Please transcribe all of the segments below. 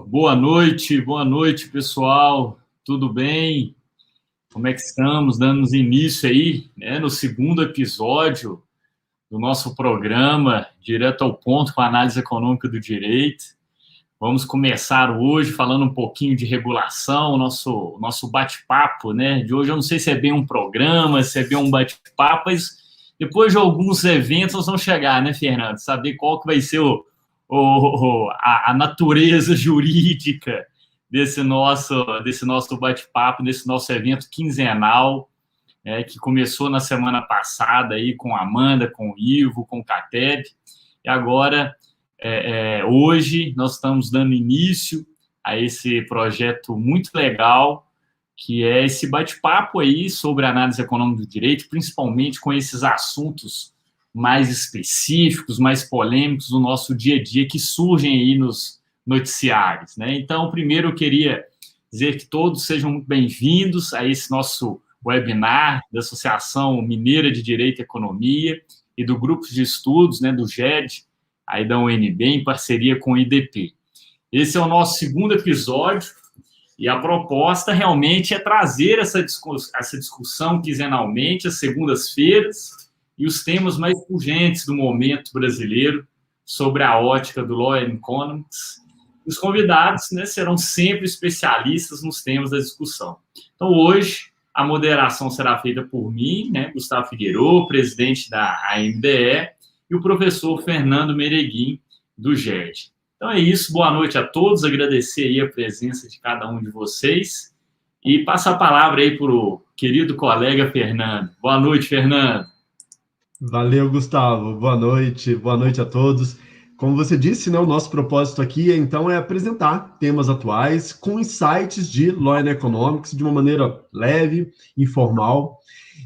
Boa noite, pessoal. Tudo bem? Como é que estamos? Dando início aí, né, no segundo episódio do nosso programa, Direto ao Ponto com a Análise Econômica do Direito. Vamos começar hoje falando um pouquinho de regulação, nosso bate-papo, né? De hoje eu não sei se é bem um programa, se é bem um bate-papo, mas depois de alguns eventos nós vamos chegar, né, Fernando? Saber qual que vai ser a natureza jurídica desse nosso bate-papo, desse nosso evento quinzenal, que começou na semana passada aí com a Amanda, com o Ivo, com o Cateb, e agora, hoje, nós estamos dando início a esse projeto muito legal, que é esse bate-papo aí sobre análise econômica do direito, principalmente com esses assuntos mais específicos, mais polêmicos do nosso dia a dia, que surgem aí nos noticiários, né? Então, primeiro eu queria dizer que todos sejam muito bem-vindos a esse nosso webinar da Associação Mineira de Direito e Economia e do Grupo de Estudos, né, do GED, aí da UNB, em parceria com o IDP. Esse é o nosso segundo episódio, e a proposta realmente é trazer essa discussão quinzenalmente, às segundas-feiras, e os temas mais urgentes do momento brasileiro sobre a ótica do Law and Economics. Os convidados, né, serão sempre especialistas nos temas da discussão. Então, hoje, a moderação será feita por mim, né, Gustavo Figueiredo, presidente da AMDE, e o professor Fernando Mereguim, do GED. Então é isso, boa noite a todos, agradecer aí a presença de cada um de vocês e passar a palavra aí para o querido colega Fernando. Boa noite, Fernando. Valeu, Gustavo. Boa noite a todos. Como você disse, né, o nosso propósito aqui, então, é apresentar temas atuais com insights de Law and Economics de uma maneira leve, informal.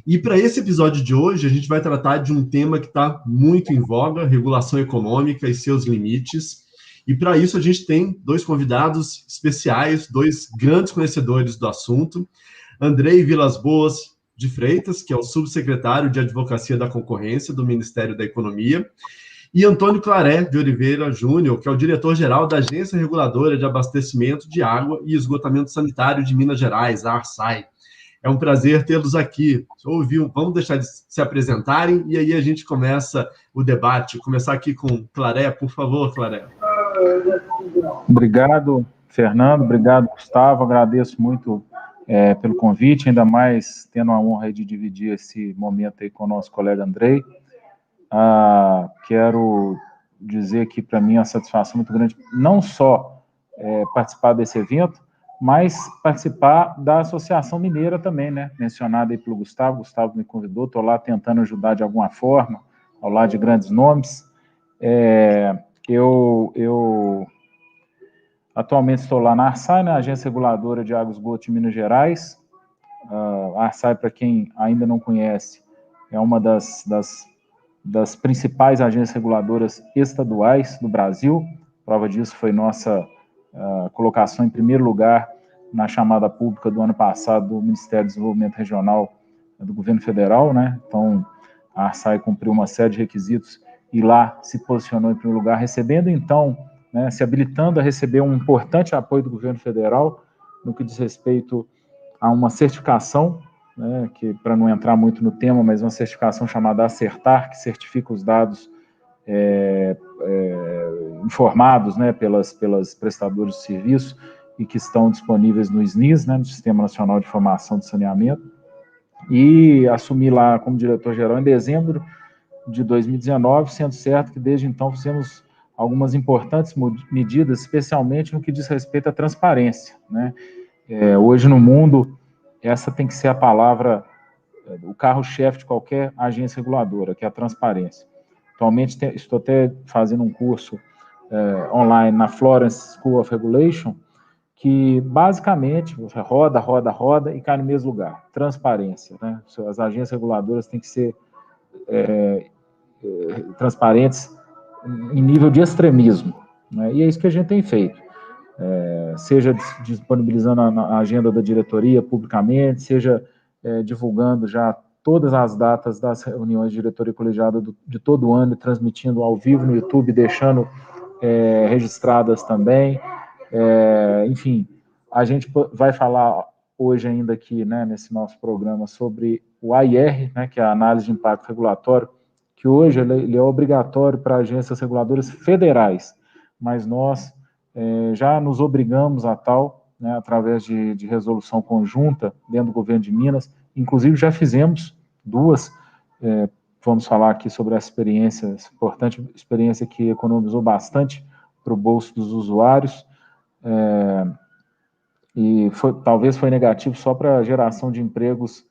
E para esse episódio de hoje, a gente vai tratar de um tema que está muito em voga, regulação econômica e seus limites. E para isso a gente tem dois convidados especiais, dois grandes conhecedores do assunto. Andrei Vilas Boas de Freitas, que é o subsecretário de Advocacia da Concorrência do Ministério da Economia, e Antônio Claré de Oliveira Júnior, que é o diretor-geral da Agência Reguladora de Abastecimento de Água e Esgotamento Sanitário de Minas Gerais, a ARSAI. É um prazer tê-los aqui. Vamos deixar eles se apresentarem e aí a gente começa o debate. Começar aqui com Claré, por favor, Claré. Obrigado, Fernando. Obrigado, Gustavo. Agradeço muito pelo convite, ainda mais tendo a honra de dividir esse momento aí com o nosso colega Andrei. Quero dizer que, para mim, é uma satisfação muito grande, não só participar desse evento, mas participar da Associação Mineira também, né? Mencionada aí pelo Gustavo. Gustavo me convidou, estou lá tentando ajudar de alguma forma, ao lado de grandes nomes. Eu atualmente estou lá na ARSAI, na Agência Reguladora de Água e Esgoto de Minas Gerais. A ARSAI, para quem ainda não conhece, é uma das principais agências reguladoras estaduais do Brasil. Prova disso foi nossa colocação em primeiro lugar na chamada pública do ano passado do Ministério do Desenvolvimento Regional do Governo Federal, né? Então, a ARSAI cumpriu uma série de requisitos e lá se posicionou em primeiro lugar, recebendo, então, né, se habilitando a receber um importante apoio do governo federal no que diz respeito a uma certificação, né, que, para não entrar muito no tema, mas uma certificação chamada Acertar, que certifica os dados informados, né, pelas prestadoras de serviço e que estão disponíveis no SNIS, né, no Sistema Nacional de Informação de Saneamento, e assumi lá como diretor-geral em dezembro de 2019, sendo certo que desde então fizemos algumas importantes medidas, especialmente no que diz respeito à transparência, né? Hoje no mundo, essa tem que ser a palavra, o carro-chefe de qualquer agência reguladora, que é a transparência. Atualmente estou até fazendo um curso online na Florence School of Regulation, que basicamente roda e cai no mesmo lugar. Transparência, né? As agências reguladoras têm que ser transparentes em nível de extremismo, né? E é isso que a gente tem feito, seja disponibilizando a agenda da diretoria publicamente, seja divulgando já todas as datas das reuniões de diretoria colegiada de todo o ano, transmitindo ao vivo no YouTube, deixando registradas também, Enfim, a gente vai falar hoje ainda aqui, né, nesse nosso programa, sobre o AIR, né, que é a análise de impacto regulatório, que hoje ele é obrigatório para agências reguladoras federais, mas nós já nos obrigamos a tal, né, através de resolução conjunta dentro do governo de Minas, inclusive já fizemos duas, vamos falar aqui sobre essa experiência, essa importante experiência que economizou bastante para o bolso dos usuários, e talvez foi negativo só para a geração de empregos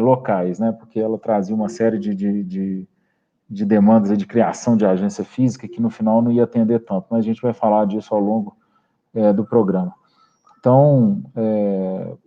locais, né, porque ela trazia uma série de demandas de criação de agência física que no final não ia atender tanto, mas a gente vai falar disso ao longo do programa. Então,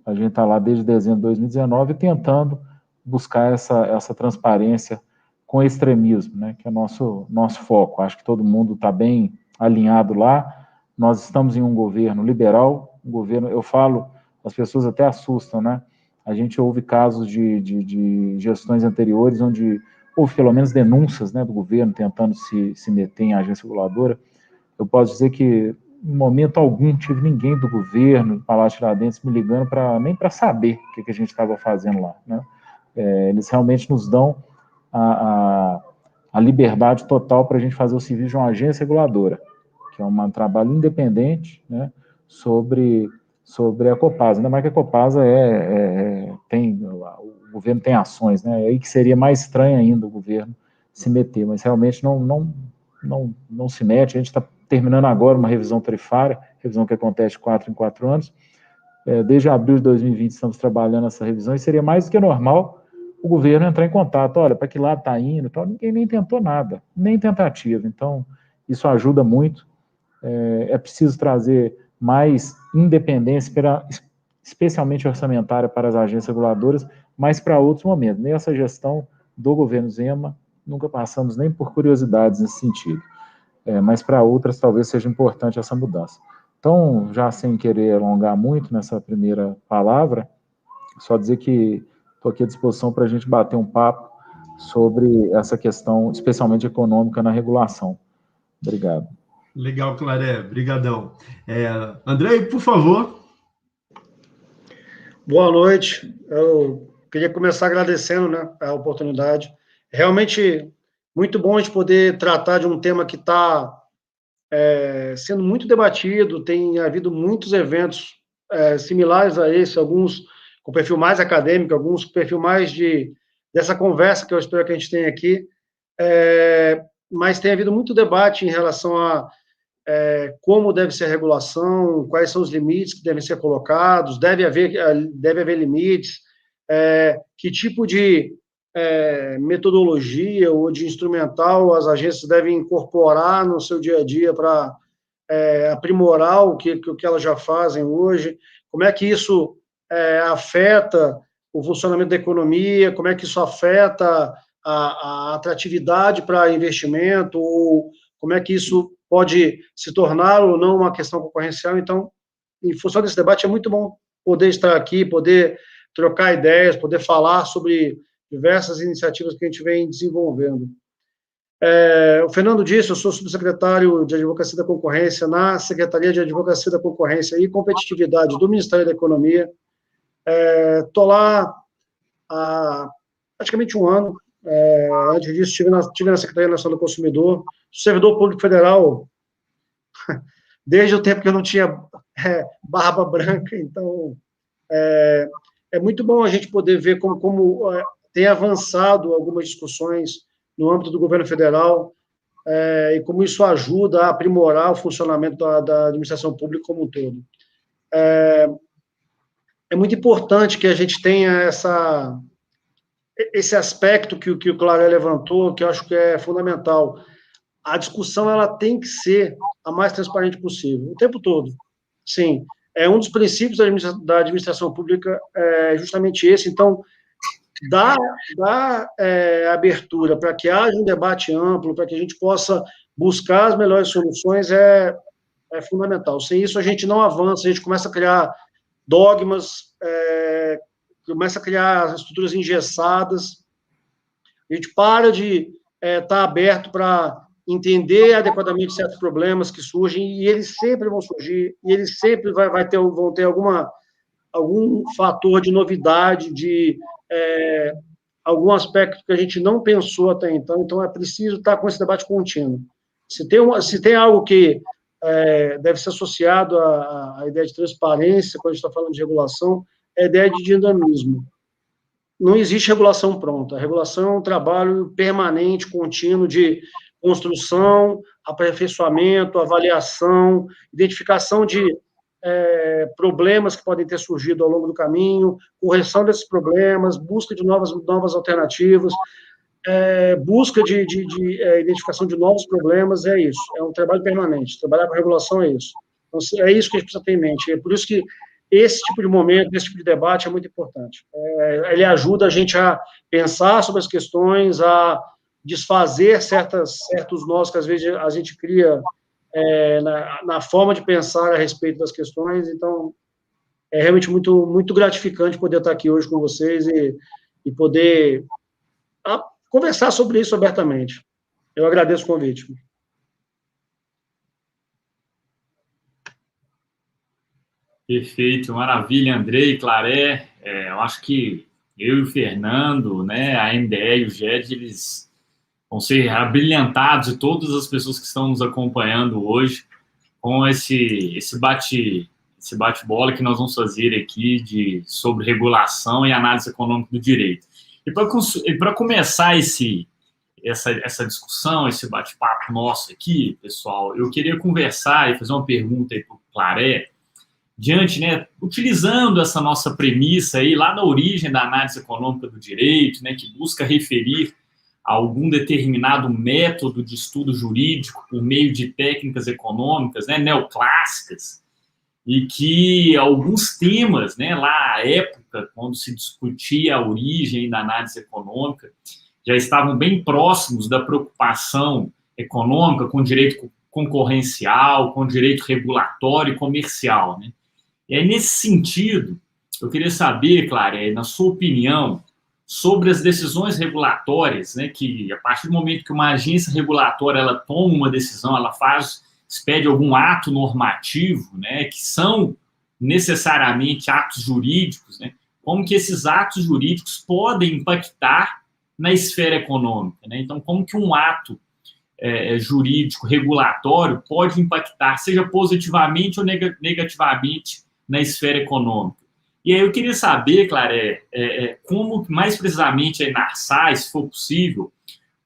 a gente está lá desde dezembro de 2019 tentando buscar essa transparência com extremismo, né, que é nosso foco. Acho que todo mundo está bem alinhado lá. Nós estamos em um governo liberal, um governo, eu falo, as pessoas até assustam, né? A gente ouve casos de gestões anteriores onde houve pelo menos denúncias, né, do governo tentando se meter em agência reguladora. Eu posso dizer que em momento algum tive ninguém do governo, do Palácio Tiradentes, me ligando nem para saber o que a gente estava fazendo lá, né? Eles realmente nos dão a liberdade total para a gente fazer o serviço de uma agência reguladora, que é um trabalho independente, né, sobre a Copasa. Ainda mais que a Copasa o governo tem ações, né? Aí que seria mais estranho ainda o governo se meter, mas realmente não se mete. A gente está terminando agora uma revisão tarifária, revisão que acontece de 4 em 4 anos. Desde abril de 2020 estamos trabalhando essa revisão e seria mais do que normal o governo entrar em contato, olha, para que lado está indo, tal. Ninguém nem tentou nada, nem tentativa. Então, isso ajuda muito. É preciso trazer mais independência, especialmente orçamentária, para as agências reguladoras, mas para outros momentos. Nessa gestão do governo Zema, nunca passamos nem por curiosidades nesse sentido. Mas para outras talvez seja importante essa mudança. Então, já sem querer alongar muito nessa primeira palavra, só dizer que estou aqui à disposição para a gente bater um papo sobre essa questão, especialmente econômica, na regulação. Obrigado. Legal, Claré, brigadão. Andrei, por favor. Boa noite. Eu queria começar agradecendo, né, a oportunidade. Realmente muito bom a gente poder tratar de um tema que está sendo muito debatido, tem havido muitos eventos similares a esse, alguns com perfil mais acadêmico, alguns com perfil mais dessa conversa que eu espero que a gente tenha aqui, mas tem havido muito debate em relação a como deve ser a regulação, quais são os limites que devem ser colocados, deve haver limites, que tipo de metodologia ou de instrumental as agências devem incorporar no seu dia a dia para aprimorar o que elas já fazem hoje, como é que isso afeta o funcionamento da economia, como é que isso afeta a atratividade para investimento, ou como é que isso pode se tornar ou não uma questão concorrencial. Então, em função desse debate, é muito bom poder estar aqui, poder trocar ideias, poder falar sobre diversas iniciativas que a gente vem desenvolvendo. O Fernando disse, eu sou subsecretário de Advocacia da Concorrência na Secretaria de Advocacia da Concorrência e Competitividade do Ministério da Economia. Estou lá há praticamente um ano. Antes disso, estive na Secretaria Nacional do Consumidor, servidor público federal, desde o tempo que eu não tinha barba branca. Então, é muito bom a gente poder ver como tem avançado algumas discussões no âmbito do governo federal, e como isso ajuda a aprimorar o funcionamento da administração pública como um todo. É muito importante que a gente tenha esse aspecto que o Claré levantou, que eu acho que é fundamental. A discussão ela tem que ser a mais transparente possível, o tempo todo. Sim, um dos princípios da administração pública é justamente esse. Então, dar abertura para que haja um debate amplo, para que a gente possa buscar as melhores soluções é fundamental. Sem isso, a gente não avança, a gente começa a criar dogmas, começa a criar estruturas engessadas, a gente para de estar aberto para entender adequadamente certos problemas que surgem, e eles sempre vão surgir, e eles sempre vão ter algum fator de novidade, de algum aspecto que a gente não pensou até então é preciso estar com esse debate contínuo. Se tem algo que deve ser associado à ideia de transparência, quando a gente está falando de regulação, é a ideia de dinamismo. Não existe regulação pronta. A regulação é um trabalho permanente, contínuo, de construção, aperfeiçoamento, avaliação, identificação de problemas que podem ter surgido ao longo do caminho, correção desses problemas, busca de novas alternativas, busca de identificação de novos problemas, é isso. É um trabalho permanente. Trabalhar com regulação é isso. Então, é isso que a gente precisa ter em mente. É por isso que esse tipo de momento, esse tipo de debate é muito importante. Ele ajuda a gente a pensar sobre as questões, a desfazer certos nós que às vezes a gente cria na forma de pensar a respeito das questões. Então, é realmente muito, muito gratificante poder estar aqui hoje com vocês e poder conversar sobre isso abertamente. Eu agradeço o convite. Perfeito, maravilha, Andrei, Claré. Eu acho que eu e o Fernando, né, a MDE e o GED, eles vão ser abrilhantados, e todas as pessoas que estão nos acompanhando hoje, com esse bate-bola que nós vamos fazer aqui sobre regulação e análise econômica do direito. E para começar essa discussão, esse bate-papo nosso aqui, pessoal, eu queria conversar e fazer uma pergunta aí para o Claré, diante, né, utilizando essa nossa premissa aí, lá na origem da análise econômica do direito, né, que busca referir a algum determinado método de estudo jurídico por meio de técnicas econômicas, né, neoclássicas, e que alguns temas, né, lá à época, quando se discutia a origem da análise econômica, já estavam bem próximos da preocupação econômica com direito concorrencial, com direito regulatório e comercial, né? E aí, nesse sentido, eu queria saber, Claré, na sua opinião, sobre as decisões regulatórias, né, que a partir do momento que uma agência regulatória ela toma uma decisão, ela expede algum ato normativo, né, que são necessariamente atos jurídicos, né, como que esses atos jurídicos podem impactar na esfera econômica, né? Então, como que um ato jurídico regulatório pode impactar, seja positivamente ou negativamente, na esfera econômica. E aí eu queria saber, Claré, como, mais precisamente, na Arsai, se for possível,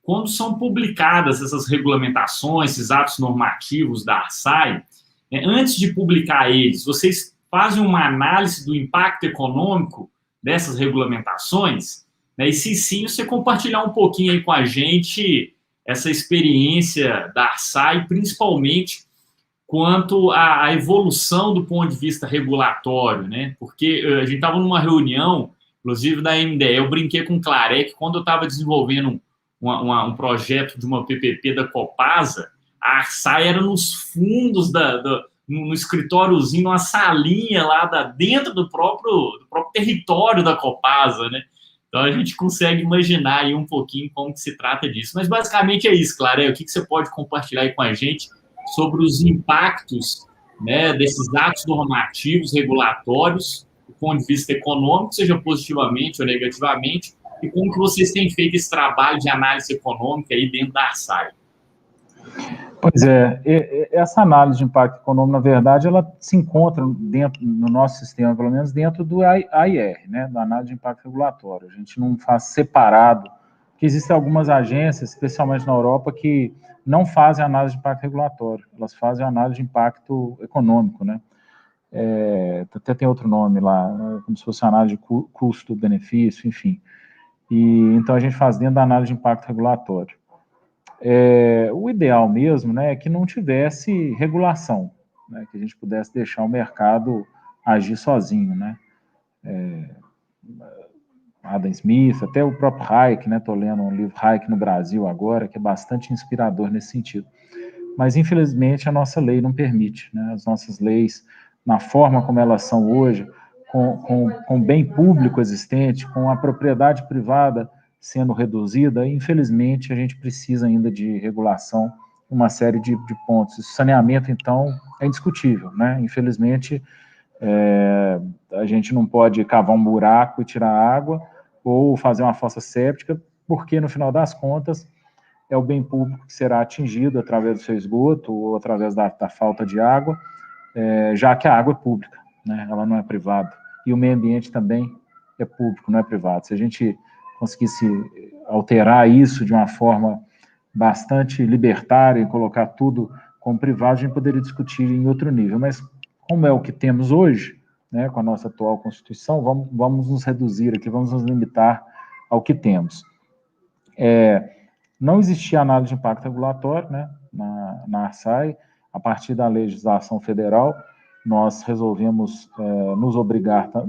quando são publicadas essas regulamentações, esses atos normativos da Arsai, antes de publicar eles, vocês fazem uma análise do impacto econômico dessas regulamentações? E se sim, você compartilhar um pouquinho aí com a gente essa experiência da Arsai, principalmente quanto à evolução do ponto de vista regulatório, né? Porque a gente estava numa reunião, inclusive da MDE, eu brinquei com o Claré que quando eu estava desenvolvendo um projeto de uma PPP da Copasa, a Arsai era nos fundos, no escritóriozinho, uma salinha lá dentro do próprio território da Copasa, né? Então a gente consegue imaginar aí um pouquinho como que se trata disso. Mas basicamente é isso, Claré. O que você pode compartilhar aí com a gente sobre os impactos, né, desses atos normativos, regulatórios, do ponto de vista econômico, seja positivamente ou negativamente, e como que vocês têm feito esse trabalho de análise econômica aí dentro da Arsai? Pois essa análise de impacto econômico, na verdade, ela se encontra dentro, no nosso sistema, pelo menos dentro do AIR, né, da análise de impacto regulatório. A gente não faz separado, porque existem algumas agências, especialmente na Europa, que não fazem análise de impacto regulatório, elas fazem análise de impacto econômico, né? Até tem outro nome lá, né, como se fosse análise de custo-benefício, enfim. Então a gente faz dentro da análise de impacto regulatório. O ideal mesmo, né, é que não tivesse regulação, né, que a gente pudesse deixar o mercado agir sozinho, né? Adam Smith, até o próprio Hayek, né? Estou lendo um livro Hayek no Brasil agora, que é bastante inspirador nesse sentido. Mas, infelizmente, a nossa lei não permite, né? As nossas leis, na forma como elas são hoje, com o bem público existente, com a propriedade privada sendo reduzida, infelizmente, a gente precisa ainda de regulação uma série de pontos. Esse saneamento, então, é indiscutível, né? Infelizmente, a gente não pode cavar um buraco e tirar água, ou fazer uma fossa séptica, porque, no final das contas, é o bem público que será atingido através do seu esgoto ou através da falta de água, já que a água é pública, né? Ela não é privada. E o meio ambiente também é público, não é privado. Se a gente conseguisse alterar isso de uma forma bastante libertária e colocar tudo como privado, a gente poderia discutir em outro nível. Mas, como é o que temos hoje, né, com a nossa atual Constituição, vamos nos reduzir aqui, vamos nos limitar ao que temos. Não existia análise de impacto regulatório, né, na ARSAE. A partir da legislação federal, nós resolvemos nos obrigarmos,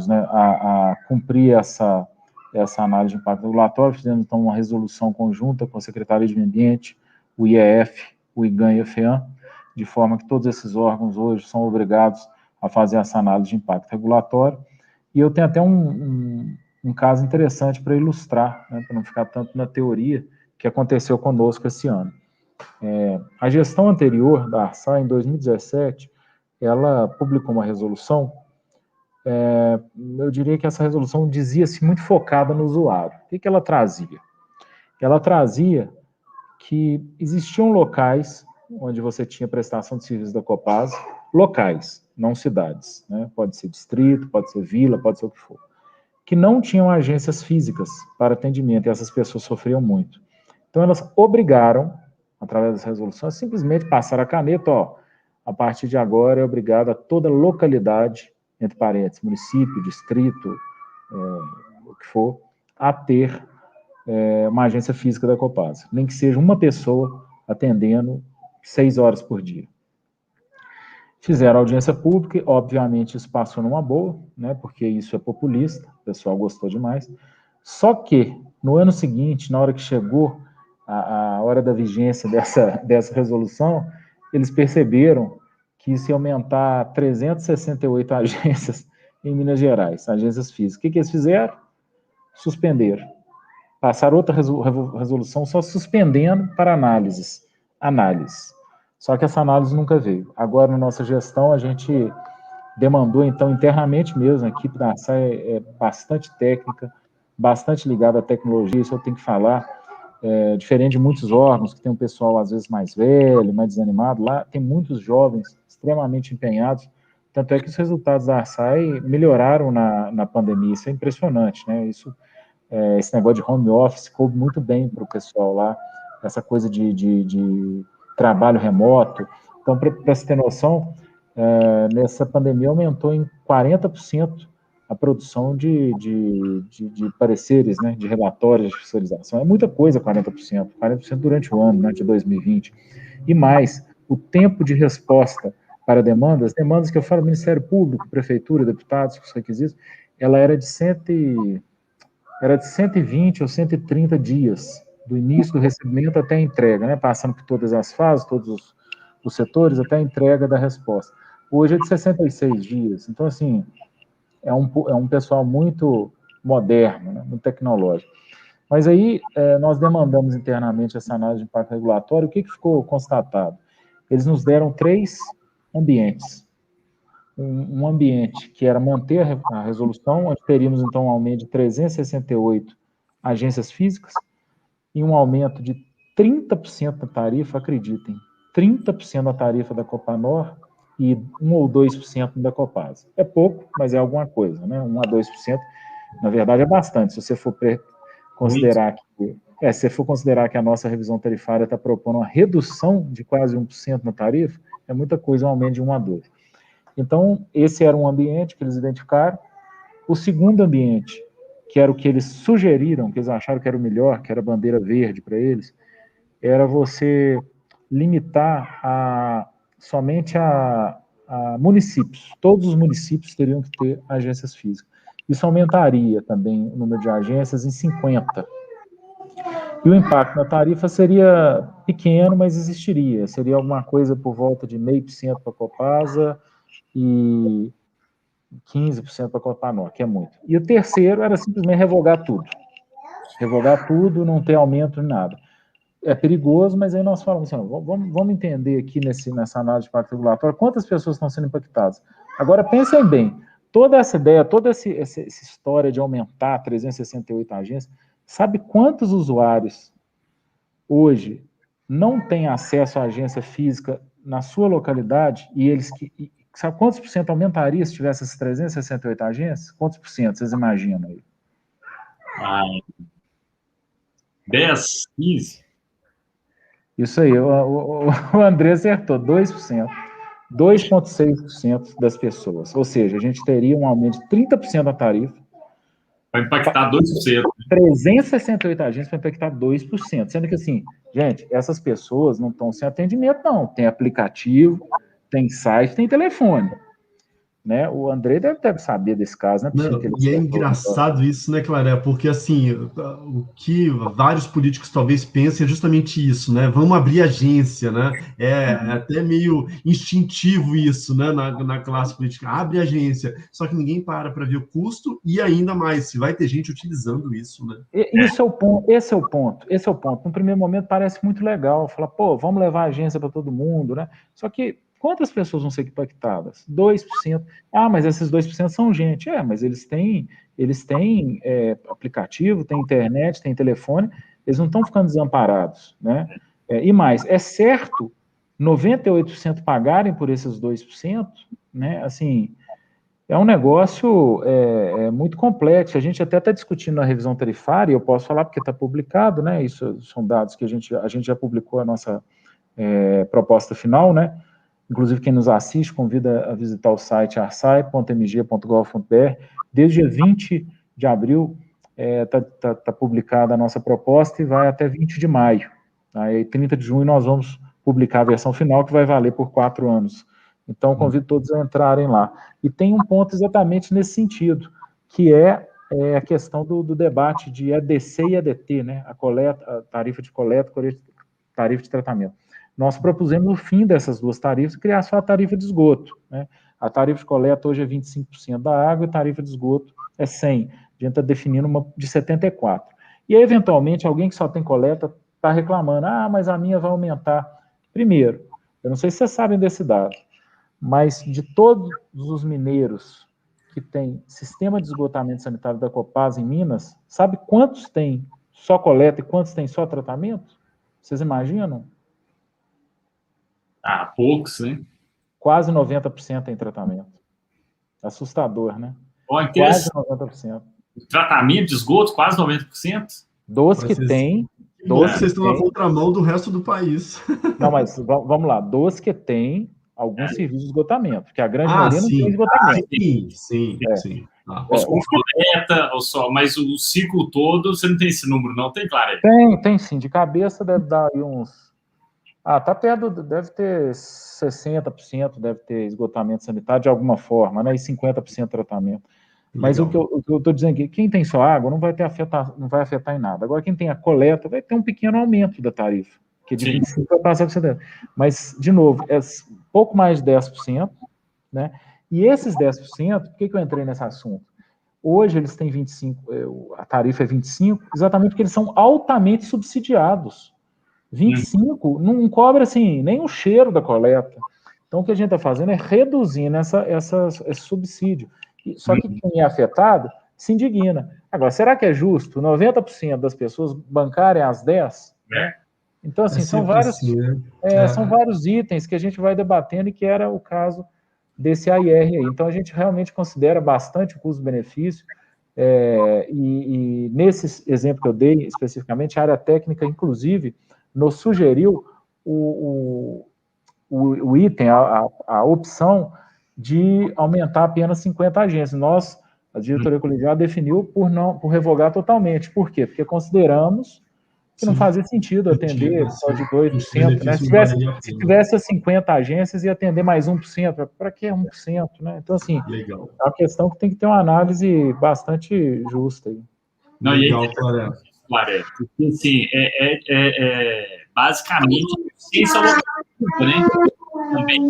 né, a cumprir essa análise de impacto regulatório. Fizemos, então, uma resolução conjunta com a Secretaria de Meio Ambiente, o IEF, o IGAM e a FEAM, de forma que todos esses órgãos hoje são obrigados a fazer essa análise de impacto regulatório. E eu tenho até um caso interessante para ilustrar, né, para não ficar tanto na teoria, que aconteceu conosco esse ano. A gestão anterior da ARSAE, em 2017, ela publicou uma resolução. Eu diria que essa resolução dizia-se muito focada no usuário. O que ela trazia? Ela trazia que existiam locais onde você tinha prestação de serviços da Copasa, locais, não cidades, né? Pode ser distrito, pode ser vila, pode ser o que for, que não tinham agências físicas para atendimento, e essas pessoas sofriam muito. Então, elas obrigaram, através dessa resolução, a simplesmente passar a caneta, a partir de agora é obrigado a toda localidade, entre parênteses, município, distrito, o que for, a ter uma agência física da Copasa, nem que seja uma pessoa atendendo 6 horas por dia. Fizeram audiência pública, obviamente isso passou numa boa, né, porque isso é populista, o pessoal gostou demais. Só que, no ano seguinte, na hora que chegou a hora da vigência dessa resolução, eles perceberam que isso ia aumentar 368 agências em Minas Gerais, agências físicas. O que eles fizeram? Suspenderam. Passaram outra resolução só suspendendo para análise. Só que essa análise nunca veio. Agora, na nossa gestão, a gente demandou, então, internamente mesmo, a equipe da ARSAE é bastante técnica, bastante ligada à tecnologia, isso eu tenho que falar, diferente de muitos órgãos, que tem um pessoal, às vezes, mais velho, mais desanimado, lá tem muitos jovens extremamente empenhados, tanto é que os resultados da ARSAE melhoraram na pandemia, isso é impressionante, né? Esse negócio de home office coube muito bem para o pessoal lá, essa coisa de trabalho remoto. Então, para você ter noção, nessa pandemia aumentou em 40% a produção de pareceres, né, de relatórios de fiscalização. É muita coisa, 40%. 40% durante o ano, né, de 2020. E mais, o tempo de resposta para demandas que eu falo, Ministério Público, Prefeitura, deputados, os requisitos, ela era de 120 ou 130 dias, do início do recebimento até a entrega, né, passando por todas as fases, todos os setores, até a entrega da resposta. Hoje é de 66 dias. Então, assim, é um pessoal muito moderno, né, muito tecnológico. Mas aí, nós demandamos internamente essa análise de impacto regulatório. O que ficou constatado? Eles nos deram 3 ambientes. Um ambiente que era manter a resolução, onde teríamos, então, um aumento de 368 agências físicas e um aumento de 30% da tarifa, acreditem, 30% da tarifa da Copanor e 1 ou 2% da Copasa. É pouco, mas é alguma coisa, né? 1 a 2%, na verdade, é bastante. Se você for considerar que a nossa revisão tarifária está propondo uma redução de quase 1% na tarifa, é muita coisa, um aumento de 1 a 2%. Então, esse era um ambiente que eles identificaram. O segundo ambiente, que era o que eles sugeriram, que eles acharam que era o melhor, que era a bandeira verde para eles, era você limitar somente a municípios. Todos os municípios teriam que ter agências físicas. Isso aumentaria também o número de agências em 50. E o impacto na tarifa seria pequeno, mas existiria. Seria alguma coisa por volta de 0,5% para a Copasa e 15% para a Copanor, que é muito. E o terceiro era simplesmente revogar tudo. Revogar tudo, não ter aumento nem nada. é perigoso, mas aí nós falamos assim, vamos entender aqui nessa análise de impacto regulatório quantas pessoas estão sendo impactadas. Agora, pensem bem, toda essa ideia, toda essa história de aumentar 368 agências, sabe quantos usuários hoje não têm acesso à agência física na sua localidade sabe quantos por cento aumentaria se tivesse essas 368 agências? Quantos por cento, vocês imaginam aí? 10, 15? Isso aí, o André acertou, 2%. 2,6% das pessoas. Ou seja, a gente teria um aumento de 30% da tarifa. Vai impactar 2%. 368 agências para impactar 2%. Sendo que, assim, gente, essas pessoas não estão sem atendimento, não. Tem aplicativo, tem site, tem telefone. Né? O André deve saber desse caso, né? Não, e é engraçado isso, né, Claré? Porque, assim, o que vários políticos talvez pensem é justamente isso, né? Vamos abrir agência, né? É até meio instintivo isso, né, na classe política. Abre agência. Só que ninguém para ver o custo e ainda mais, se vai ter gente utilizando isso, né? Esse é o ponto. No primeiro momento parece muito legal. Falar, pô, vamos levar a agência para todo mundo, né? Só que quantas pessoas vão ser impactadas? 2%. Ah, mas esses 2% são gente. Mas eles têm aplicativo, têm internet, têm telefone, eles não estão ficando desamparados, né? E mais, é certo 98% pagarem por esses 2%, né? Assim, é um negócio muito complexo. A gente até está discutindo na revisão tarifária, eu posso falar porque está publicado, né? Isso são dados que a gente já publicou a nossa proposta final, né? Inclusive, quem nos assiste, convida a visitar o site arsai.mg.gov.br. Desde dia 20 de abril está publicada a nossa proposta e vai até 20 de maio. Aí, 30 de junho, nós vamos publicar a versão final, que vai valer por 4 anos. Então, convido todos a entrarem lá. E tem um ponto exatamente nesse sentido, que é a questão do debate de EDC e EDT, né? A tarifa de coleta, tarifa de tratamento. Nós propusemos o fim dessas duas tarifas e criar só a tarifa de esgoto, né? A tarifa de coleta hoje é 25% da água e a tarifa de esgoto é 100%. A gente está definindo uma de 74%. E aí, eventualmente, alguém que só tem coleta está reclamando, mas a minha vai aumentar. Primeiro, eu não sei se vocês sabem desse dado, mas de todos os mineiros que têm sistema de esgotamento sanitário da Copasa em Minas, sabe quantos tem só coleta e quantos tem só tratamento? Vocês imaginam? Poucos, né? Quase 90% em tratamento. Assustador, né? Quase 90%. Tratamento de esgoto, quase 90%? Dos que tem. Vocês estão na contramão do resto do país. Não, mas vamos lá. Dos que tem algum serviço de esgotamento, porque a grande maioria não tem esgotamento. Sim. Coleta, mas o ciclo todo, você não tem esse número, não? Tem, claro? Tem sim. De cabeça deve dar aí uns... tá perto, deve ter 60%, deve ter esgotamento sanitário de alguma forma, né? E 50% tratamento. Mas o que eu estou dizendo aqui, quem tem só água não vai afetar em nada. Agora, quem tem a coleta vai ter um pequeno aumento da tarifa, que de 25% vai passar para 70%. Mas, de novo, é pouco mais de 10%, né? E esses 10%, por que eu entrei nesse assunto? Hoje eles têm 25%, a tarifa é 25%, exatamente porque eles são altamente subsidiados. 25% não cobra, assim, nem o cheiro da coleta. Então, o que a gente está fazendo é reduzindo esse subsídio. Só que quem é afetado se indigna. Agora, será que é justo 90% das pessoas bancarem as 10%? Então, assim, são vários itens que a gente vai debatendo e que era o caso desse AIR aí. Então, a gente realmente considera bastante o custo-benefício e nesse exemplo que eu dei, especificamente, a área técnica, inclusive, nos sugeriu o item, a opção de aumentar apenas 50 agências. A diretoria colegial definiu por revogar totalmente. Por quê? Porque consideramos que não fazia sentido atender só de 2%, né? Se tivesse as 50 agências, ia atender mais 1%. Para que 1%, né? Então, assim, é uma questão que tem que ter uma análise bastante justa. Não, legal, Claré. Porque, assim, basicamente ciência locativa, né? Também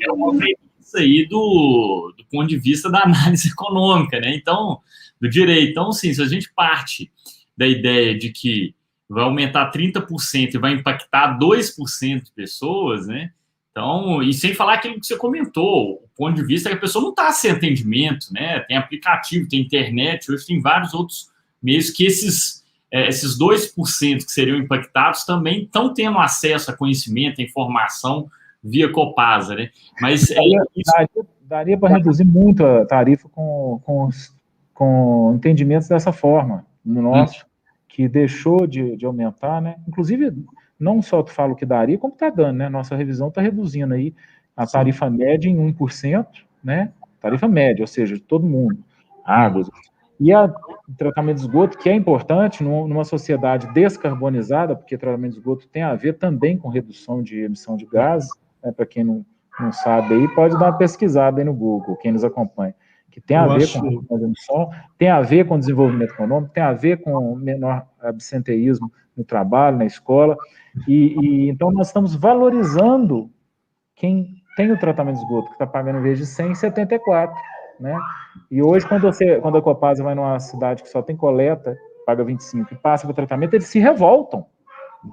é uma premissa aí do ponto de vista da análise econômica, né? Então, do direito. Então, sim, se a gente parte da ideia de que vai aumentar 30% e vai impactar 2% de pessoas, né? Então, e sem falar aquilo que você comentou, o ponto de vista é que a pessoa não está sem atendimento, né? Tem aplicativo, tem internet, hoje tem vários outros meios que esses 2% que seriam impactados também estão tendo acesso a conhecimento, a informação via Copasa, né? Mas daria para reduzir muito a tarifa com entendimentos dessa forma, no nosso, que deixou de aumentar, né? Inclusive, não só tu fala o que daria, como está dando, né? Nossa revisão está reduzindo aí a tarifa média em 1%, né? Tarifa média, ou seja, de todo mundo, águas. E o tratamento de esgoto, que é importante numa sociedade descarbonizada, porque tratamento de esgoto tem a ver também com redução de emissão de gases, né? Para quem não sabe aí, pode dar uma pesquisada aí no Google, quem nos acompanha, que tem a ver com redução de emissão, tem a ver com desenvolvimento econômico, tem a ver com menor absenteísmo no trabalho, na escola, e então nós estamos valorizando quem tem o tratamento de esgoto, que está pagando em vez de 100, 74, né? E hoje, quando a Copasa vai numa cidade que só tem coleta, paga 25 e passa para o tratamento, eles se revoltam.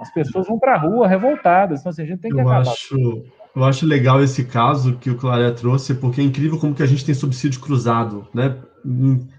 As pessoas vão para a rua revoltadas. Então, assim, a gente tem que acabar. Eu acho legal esse caso que o Claré trouxe, porque é incrível como que a gente tem subsídio cruzado, né?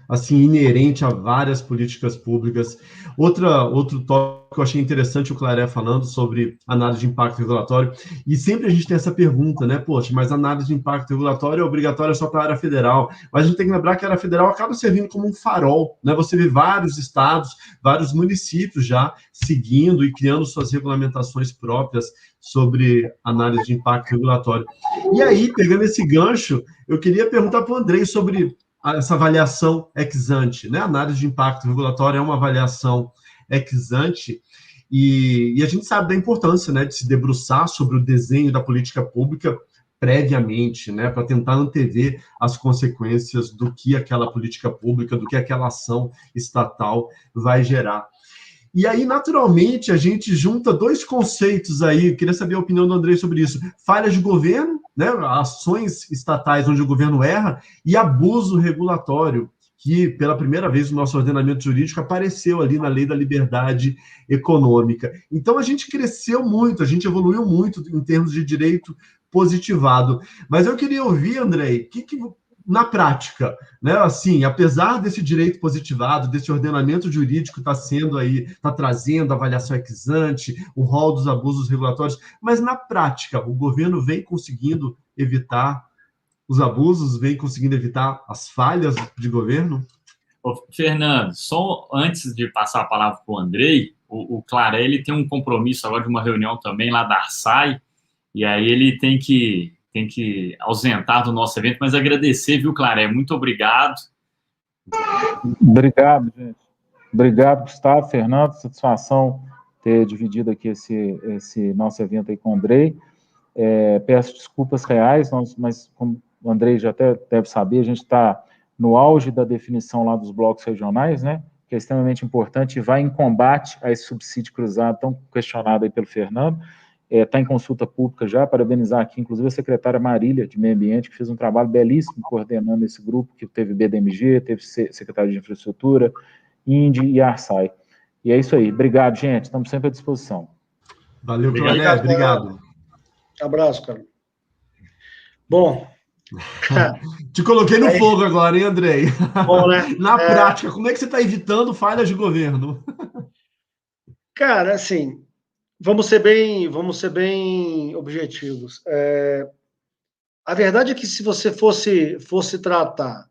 Assim, inerente a várias políticas públicas. Outro tópico que eu achei interessante o Claré falando sobre análise de impacto regulatório, e sempre a gente tem essa pergunta, né? Poxa, mas análise de impacto regulatório é obrigatória só para a área federal, mas a gente tem que lembrar que a área federal acaba servindo como um farol, né? Você vê vários estados, vários municípios já seguindo e criando suas regulamentações próprias sobre análise de impacto regulatório. E aí, pegando esse gancho, eu queria perguntar para o Andrei sobre essa avaliação ex ante, né? A análise de impacto regulatório é uma avaliação ex ante, e a gente sabe da importância, né, de se debruçar sobre o desenho da política pública previamente, né, para tentar antever as consequências do que aquela política pública, do que aquela ação estatal vai gerar. E aí, naturalmente, a gente junta dois conceitos aí, eu queria saber a opinião do Andrei sobre isso: falhas de governo, né, ações estatais onde o governo erra, e abuso regulatório, que pela primeira vez no nosso ordenamento jurídico apareceu ali na Lei da Liberdade Econômica. Então, a gente cresceu muito, a gente evoluiu muito em termos de direito positivado. Mas eu queria ouvir, Andrei, na prática, né, assim, apesar desse direito positivado, desse ordenamento jurídico está trazendo avaliação ex ante, o rol dos abusos regulatórios, mas na prática, o governo vem conseguindo evitar os abusos, vem conseguindo evitar as falhas de governo? Fernando, só antes de passar a palavra para o Andrei, o Claré, ele tem um compromisso agora de uma reunião também lá da Arsai, e aí ele tem que ausentar do nosso evento, mas agradecer, viu, Claré? Muito obrigado. Obrigado, gente. Obrigado, Gustavo, Fernando, satisfação ter dividido aqui esse nosso evento aí com o Andrei. Peço desculpas reais, mas como o Andrei já até deve saber, a gente está no auge da definição lá dos blocos regionais, né, que é extremamente importante e vai em combate a esse subsídio cruzado tão questionado aí pelo Fernando. Está em consulta pública já, parabenizar aqui, inclusive, a secretária Marília, de Meio Ambiente, que fez um trabalho belíssimo coordenando esse grupo, que teve BDMG, teve Secretaria de Infraestrutura, INDE e Arsai. E é isso aí. Obrigado, gente. Estamos sempre à disposição. Valeu, Claré. Obrigado. Abraço, cara. Bom... Te coloquei no fogo agora, hein, Andrei? Bom, né? Na prática, como é que você está evitando falhas de governo? Cara, assim... Vamos ser bem objetivos. A verdade é que se você fosse tratar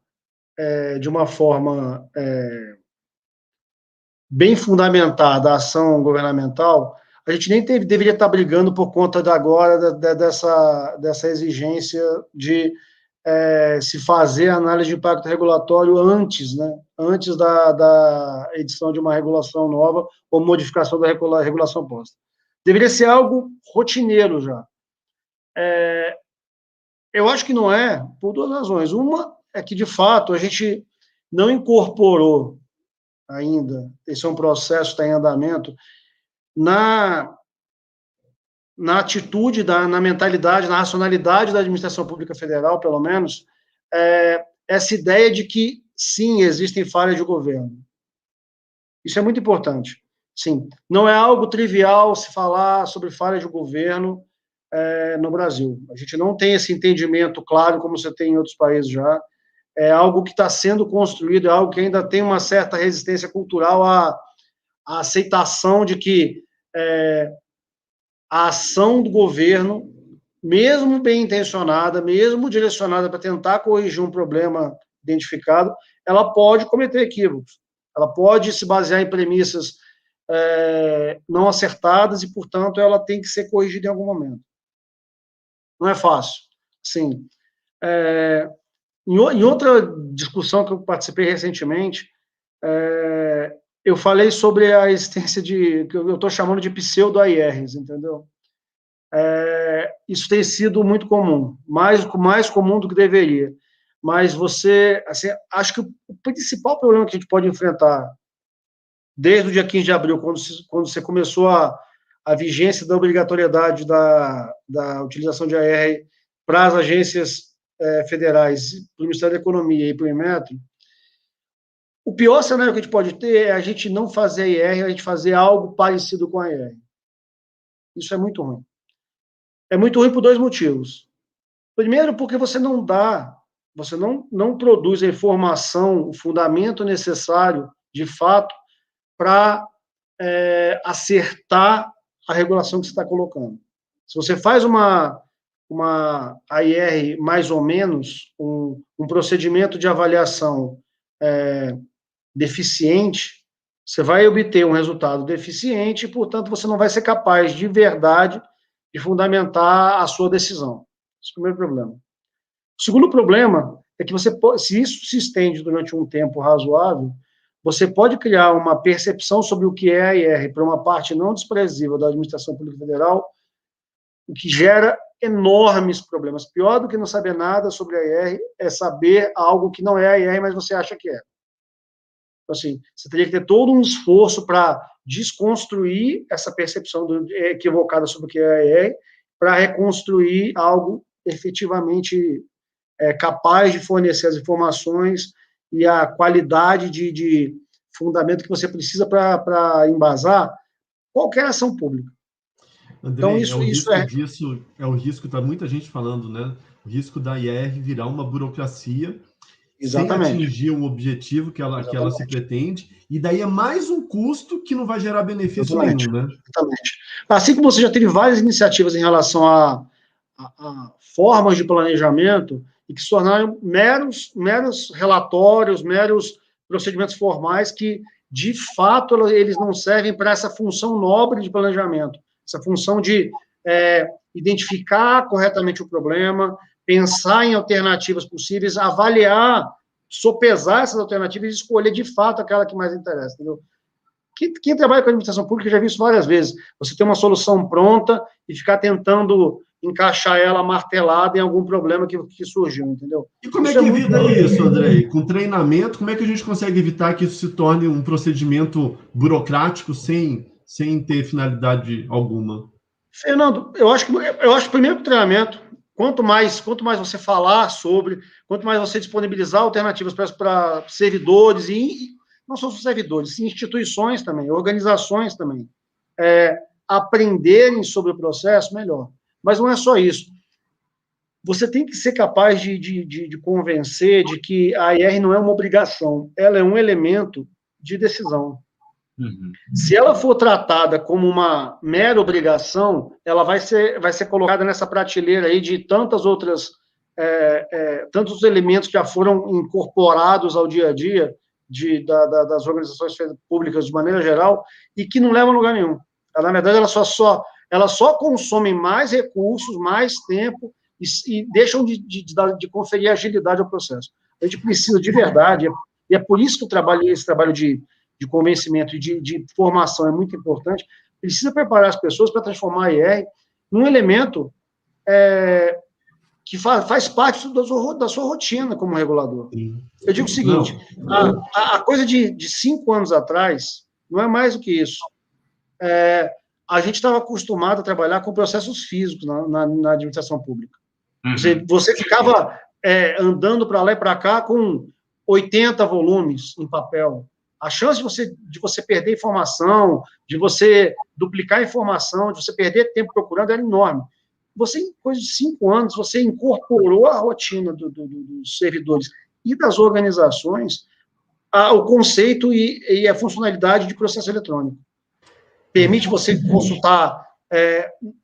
de uma forma bem fundamentada a ação governamental, a gente nem deveria estar brigando por conta dessa exigência de se fazer análise de impacto regulatório antes, né? Antes da edição de uma regulação nova ou modificação da regulação posta. Deveria ser algo rotineiro já. Eu acho que não é, por duas razões. Uma é que, de fato, a gente não incorporou ainda, esse é um processo que está em andamento, na atitude, na mentalidade, na racionalidade da administração pública federal, pelo menos, essa ideia de que, sim, existem falhas de governo. Isso é muito importante. Sim, não é algo trivial se falar sobre falha de governo no Brasil. A gente não tem esse entendimento claro como você tem em outros países já. É algo que está sendo construído, é algo que ainda tem uma certa resistência cultural à aceitação de que a ação do governo, mesmo bem intencionada, mesmo direcionada para tentar corrigir um problema identificado, ela pode cometer equívocos, ela pode se basear em premissas não acertadas e, portanto, ela tem que ser corrigida em algum momento. Não é fácil. Assim, em outra discussão que eu participei recentemente, eu falei sobre a existência que eu estou chamando de pseudo-AIRs, entendeu? Isso tem sido muito comum, mais comum do que deveria. Mas assim, acho que o principal problema que a gente pode enfrentar desde o dia 15 de abril, quando você começou a vigência da obrigatoriedade da utilização de AR para as agências federais, para o Ministério da Economia e para o Inmetro, o pior cenário que a gente pode ter é a gente não fazer AR, a gente fazer algo parecido com a AR. Isso é muito ruim. É muito ruim por dois motivos. Primeiro, porque você não produz a informação, o fundamento necessário, de fato, para acertar a regulação que você está colocando. Se você faz uma AIR mais ou menos, um procedimento de avaliação deficiente, você vai obter um resultado deficiente e, portanto, você não vai ser capaz, de verdade, de fundamentar a sua decisão. Esse é o primeiro problema. O segundo problema é que se isso se estende durante um tempo razoável, você pode criar uma percepção sobre o que é a IR para uma parte não desprezível da administração pública federal, o que gera enormes problemas. Pior do que não saber nada sobre a IR é saber algo que não é a IR, mas você acha que é. Então, assim, você teria que ter todo um esforço para desconstruir essa percepção equivocada sobre o que é a IR, para reconstruir algo efetivamente capaz de fornecer as informações e a qualidade de fundamento que você precisa para embasar qualquer ação pública. André, então, disso é o risco, está muita gente falando, né? O risco da IR virar uma burocracia. Exatamente. Sem atingir o objetivo que ela se pretende, e daí é mais um custo que não vai gerar benefício nenhum, né? Exatamente. Assim como você já teve várias iniciativas em relação a formas de planejamento e que se tornaram meros relatórios, meros procedimentos formais que, de fato, eles não servem para essa função nobre de planejamento, essa função de identificar corretamente o problema, pensar em alternativas possíveis, avaliar, sopesar essas alternativas e escolher, de fato, aquela que mais interessa, entendeu? Quem trabalha com administração pública já viu isso várias vezes. Você tem uma solução pronta e ficar tentando encaixar ela martelada em algum problema que surgiu, entendeu? E como é que evita isso, André? Com treinamento, como é que a gente consegue evitar que isso se torne um procedimento burocrático sem ter finalidade alguma? Fernando, eu acho que primeiro o treinamento, quanto mais você falar sobre, quanto mais você disponibilizar alternativas para servidores, e não só servidores, instituições também, organizações também, aprenderem sobre o processo, melhor. Mas não é só isso. Você tem que ser capaz de convencer de que a IR não é uma obrigação, ela é um elemento de decisão. Uhum. Se ela for tratada como uma mera obrigação, ela vai ser colocada nessa prateleira aí de tantas outras, tantos elementos que já foram incorporados ao dia a dia das organizações públicas de maneira geral e que não levam a lugar nenhum. Na verdade, ela só consome mais recursos, mais tempo e deixam de conferir agilidade ao processo. A gente precisa de verdade, e é por isso que esse trabalho de convencimento e de formação é muito importante, precisa preparar as pessoas para transformar a IR num elemento que faz parte da sua rotina como regulador. Eu digo o seguinte, a coisa de 5 anos atrás, não é mais do que isso. A gente estava acostumado a trabalhar com processos físicos na administração pública. Uhum. Você ficava andando para lá e para cá com 80 volumes em papel. a chance de você perder informação, de você duplicar informação, de você perder tempo procurando era enorme. Você, em coisa de 5 anos, você incorporou a rotina dos servidores e das organizações o conceito e a funcionalidade de processo eletrônico. Permite você consultar.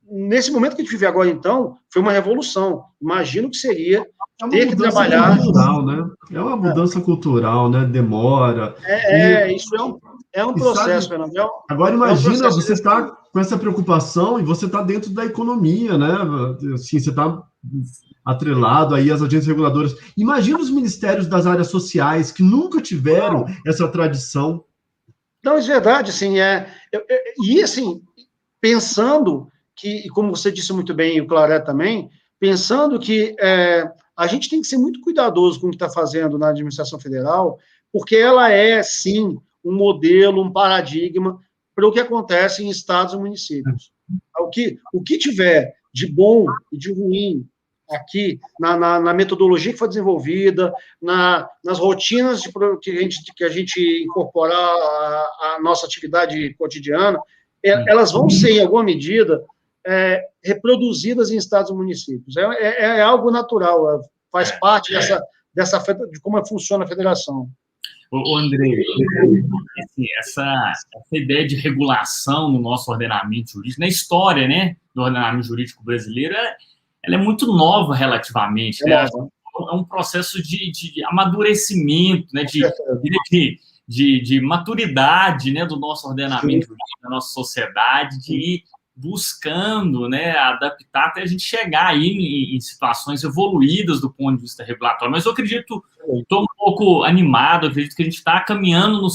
Nesse momento que a gente vive agora, então, foi uma revolução. Imagino que seria ter que trabalhar. Cultural, né? É uma mudança cultural, né? Demora. Isso é um processo, Fernando. Agora imagina, você está com essa preocupação e você está dentro da economia, né? Assim, você está atrelado aí às agências reguladoras. Imagina os ministérios das áreas sociais que nunca tiveram essa tradição. Não, é verdade, assim, e assim, pensando que, como você disse muito bem, e o Claré também, pensando que a gente tem que ser muito cuidadoso com o que está fazendo na administração federal, porque ela é, sim, um modelo, um paradigma para o que acontece em estados e municípios. O que tiver de bom e de ruim aqui, na metodologia que foi desenvolvida, nas rotinas que a gente incorporar a nossa atividade cotidiana, elas vão ser, em alguma medida, reproduzidas em estados e municípios. É algo natural, faz parte de como funciona a federação. Ô André, assim, essa ideia de regulação no nosso ordenamento jurídico, na história, né, do ordenamento jurídico brasileiro, ela é muito nova relativamente, né? É um processo de amadurecimento, né, de maturidade, né, do nosso ordenamento jurídico, da nossa sociedade, de ir buscando, né, adaptar até a gente chegar aí em situações evoluídas do ponto de vista regulatório. Mas eu acredito, estou um pouco animado, acredito que a gente está caminhando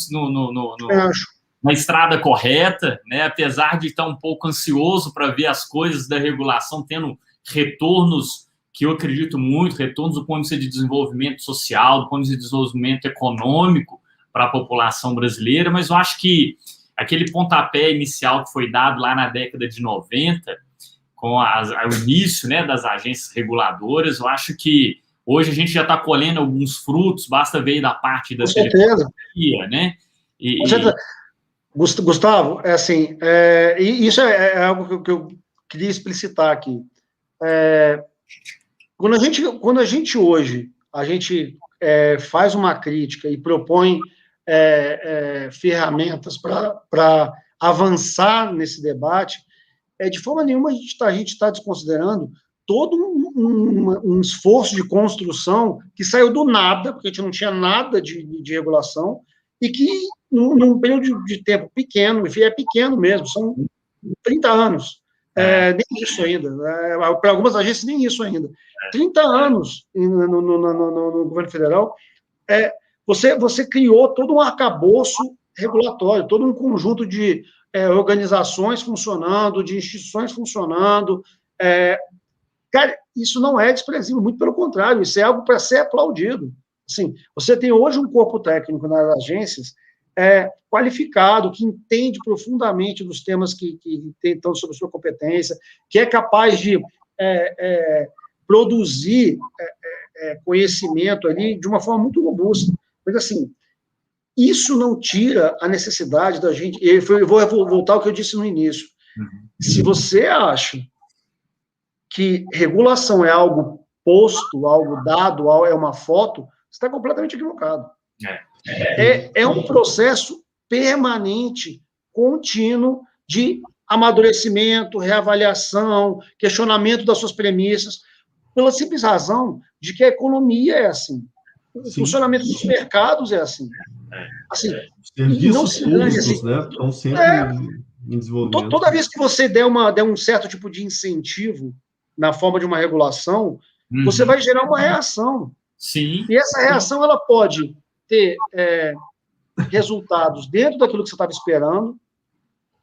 na estrada correta, né, apesar de estar um pouco ansioso para ver as coisas da regulação tendo retornos que eu acredito muito, retornos do ponto de vista de desenvolvimento social, do ponto de vista de desenvolvimento econômico para a população brasileira, mas eu acho que aquele pontapé inicial que foi dado lá na década de 90, com o início, né, das agências reguladoras, eu acho que hoje a gente já está colhendo alguns frutos, basta ver da parte da telefonia, né? Gustavo, isso é algo que eu queria explicitar aqui. Quando a gente hoje faz uma crítica e propõe ferramentas para avançar nesse debate, de forma nenhuma a gente está desconsiderando todo um esforço de construção que saiu do nada, porque a gente não tinha nada de regulação, e que, num período de tempo pequeno, é pequeno mesmo, são 30 anos, nem isso ainda, para algumas agências nem isso ainda, 30 anos no governo federal, você criou todo um arcabouço regulatório, todo um conjunto de organizações funcionando, de instituições funcionando. Cara, isso não é desprezível, muito pelo contrário, isso é algo para ser aplaudido. Assim, você tem hoje um corpo técnico nas agências qualificado, que entende profundamente dos temas que estão sob sua competência, que é capaz de produzir conhecimento ali de uma forma muito robusta. Mas, assim, isso não tira a necessidade da gente... Eu vou voltar ao que eu disse no início. Se você acha que regulação é algo posto, algo dado, é uma foto, você está completamente equivocado. É um processo permanente, contínuo, de amadurecimento, reavaliação, questionamento das suas premissas, pela simples razão de que a economia é assim. O funcionamento dos mercados é assim. Serviços públicos, né? Estão sempre em desenvolvimento. Toda vez que você der um certo tipo de incentivo na forma de uma regulação, você vai gerar uma reação. Sim. E essa reação ela pode ter resultados dentro daquilo que você estava esperando,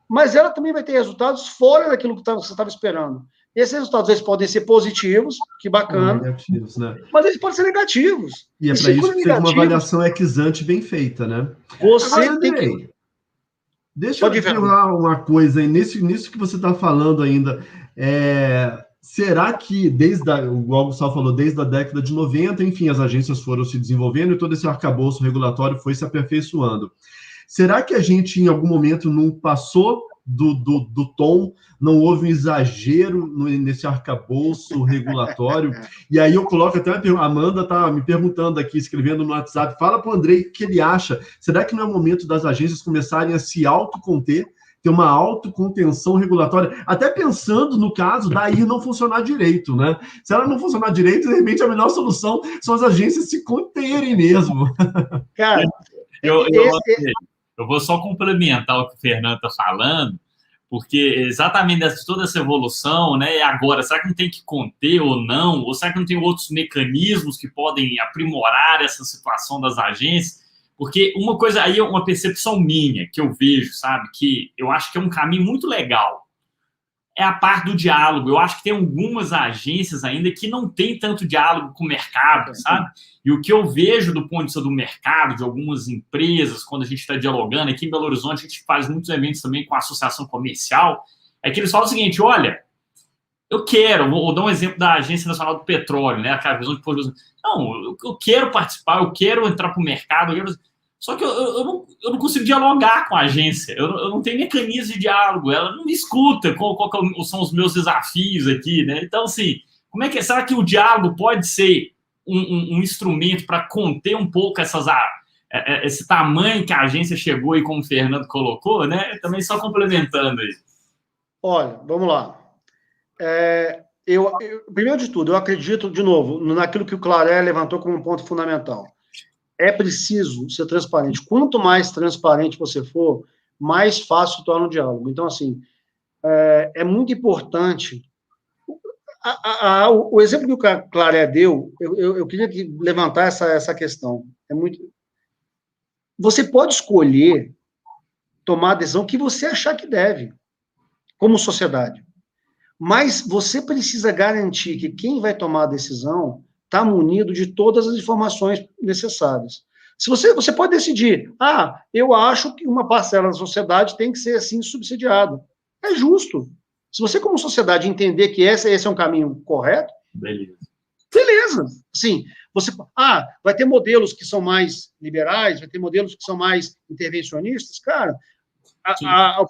mas ela também vai ter resultados fora daquilo que você estava esperando. Esses resultados eles podem ser positivos, que bacana, negativos, né? Mas eles podem ser negativos. E é para isso que tem uma avaliação ex-ante bem feita, né? Você agora, tem que... Deixa eu perguntar uma coisa aí, nisso que você está falando ainda. Será que, igual o Gustavo falou, desde a década de 90, enfim, as agências foram se desenvolvendo e todo esse arcabouço regulatório foi se aperfeiçoando. Será que a gente, em algum momento, não passou do tom, não houve um exagero nesse arcabouço regulatório? E aí eu coloco até a Amanda está me perguntando aqui, escrevendo no WhatsApp, fala para o Andrei o que ele acha. Será que não é o momento das agências começarem a se autoconter, ter uma autocontenção regulatória, até pensando no caso da AI não funcionar direito, né? Se ela não funcionar direito, de repente a melhor solução são as agências se conterem mesmo. Cara, eu vou só complementar o que o Fernando está falando, porque exatamente toda essa evolução, né? E agora, será que não tem que conter ou não? Ou será que não tem outros mecanismos que podem aprimorar essa situação das agências? Porque uma coisa aí é uma percepção minha, que eu vejo, sabe? Que eu acho que é um caminho muito legal. É a parte do diálogo. Eu acho que tem algumas agências ainda que não tem tanto diálogo com o mercado, sabe? E o que eu vejo do ponto de vista do mercado, de algumas empresas, quando a gente está dialogando, aqui em Belo Horizonte a gente faz muitos eventos também com a associação comercial, é que eles falam o seguinte, olha, eu quero, vou dar um exemplo da Agência Nacional do Petróleo, né? Aquela visão de não, eu quero participar, eu quero entrar para o mercado, só que eu não consigo dialogar com a agência, eu não tenho mecanismo de diálogo, ela não me escuta qual são os meus desafios aqui, né? Então, assim, como é que será que o diálogo pode ser um instrumento para conter um pouco esse tamanho que a agência chegou e como o Fernando colocou, né? Também só complementando aí. Olha, vamos lá. Primeiro de tudo, eu acredito, de novo, naquilo que o Claré levantou como um ponto fundamental. É preciso ser transparente. Quanto mais transparente você for, mais fácil torna o diálogo. Então, assim, é muito importante. O exemplo que o Claré deu, eu queria levantar essa questão. Você pode escolher tomar a decisão que você achar que deve, como sociedade. Mas você precisa garantir que quem vai tomar a decisão está munido de todas as informações necessárias. Se você pode decidir, eu acho que uma parcela da sociedade tem que ser assim subsidiada. É justo. Se você, como sociedade, entender que esse é um caminho correto, beleza. Sim, vai ter modelos que são mais liberais, vai ter modelos que são mais intervencionistas, cara. O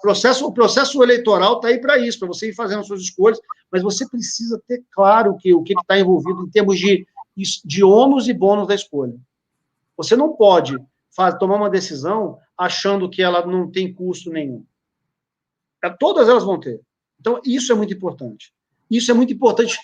processo eleitoral está aí para isso, para você ir fazendo as suas escolhas, mas você precisa ter claro o que está envolvido em termos de ônus e bônus da escolha. Você não pode tomar uma decisão achando que ela não tem custo nenhum. Todas elas vão ter. Então, isso é muito importante. Isso é muito importante,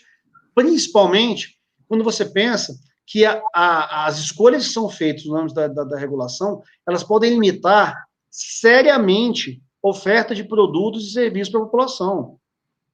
principalmente quando você pensa que as escolhas que são feitas no âmbito da regulação, elas podem limitar seriamente oferta de produtos e serviços para a população.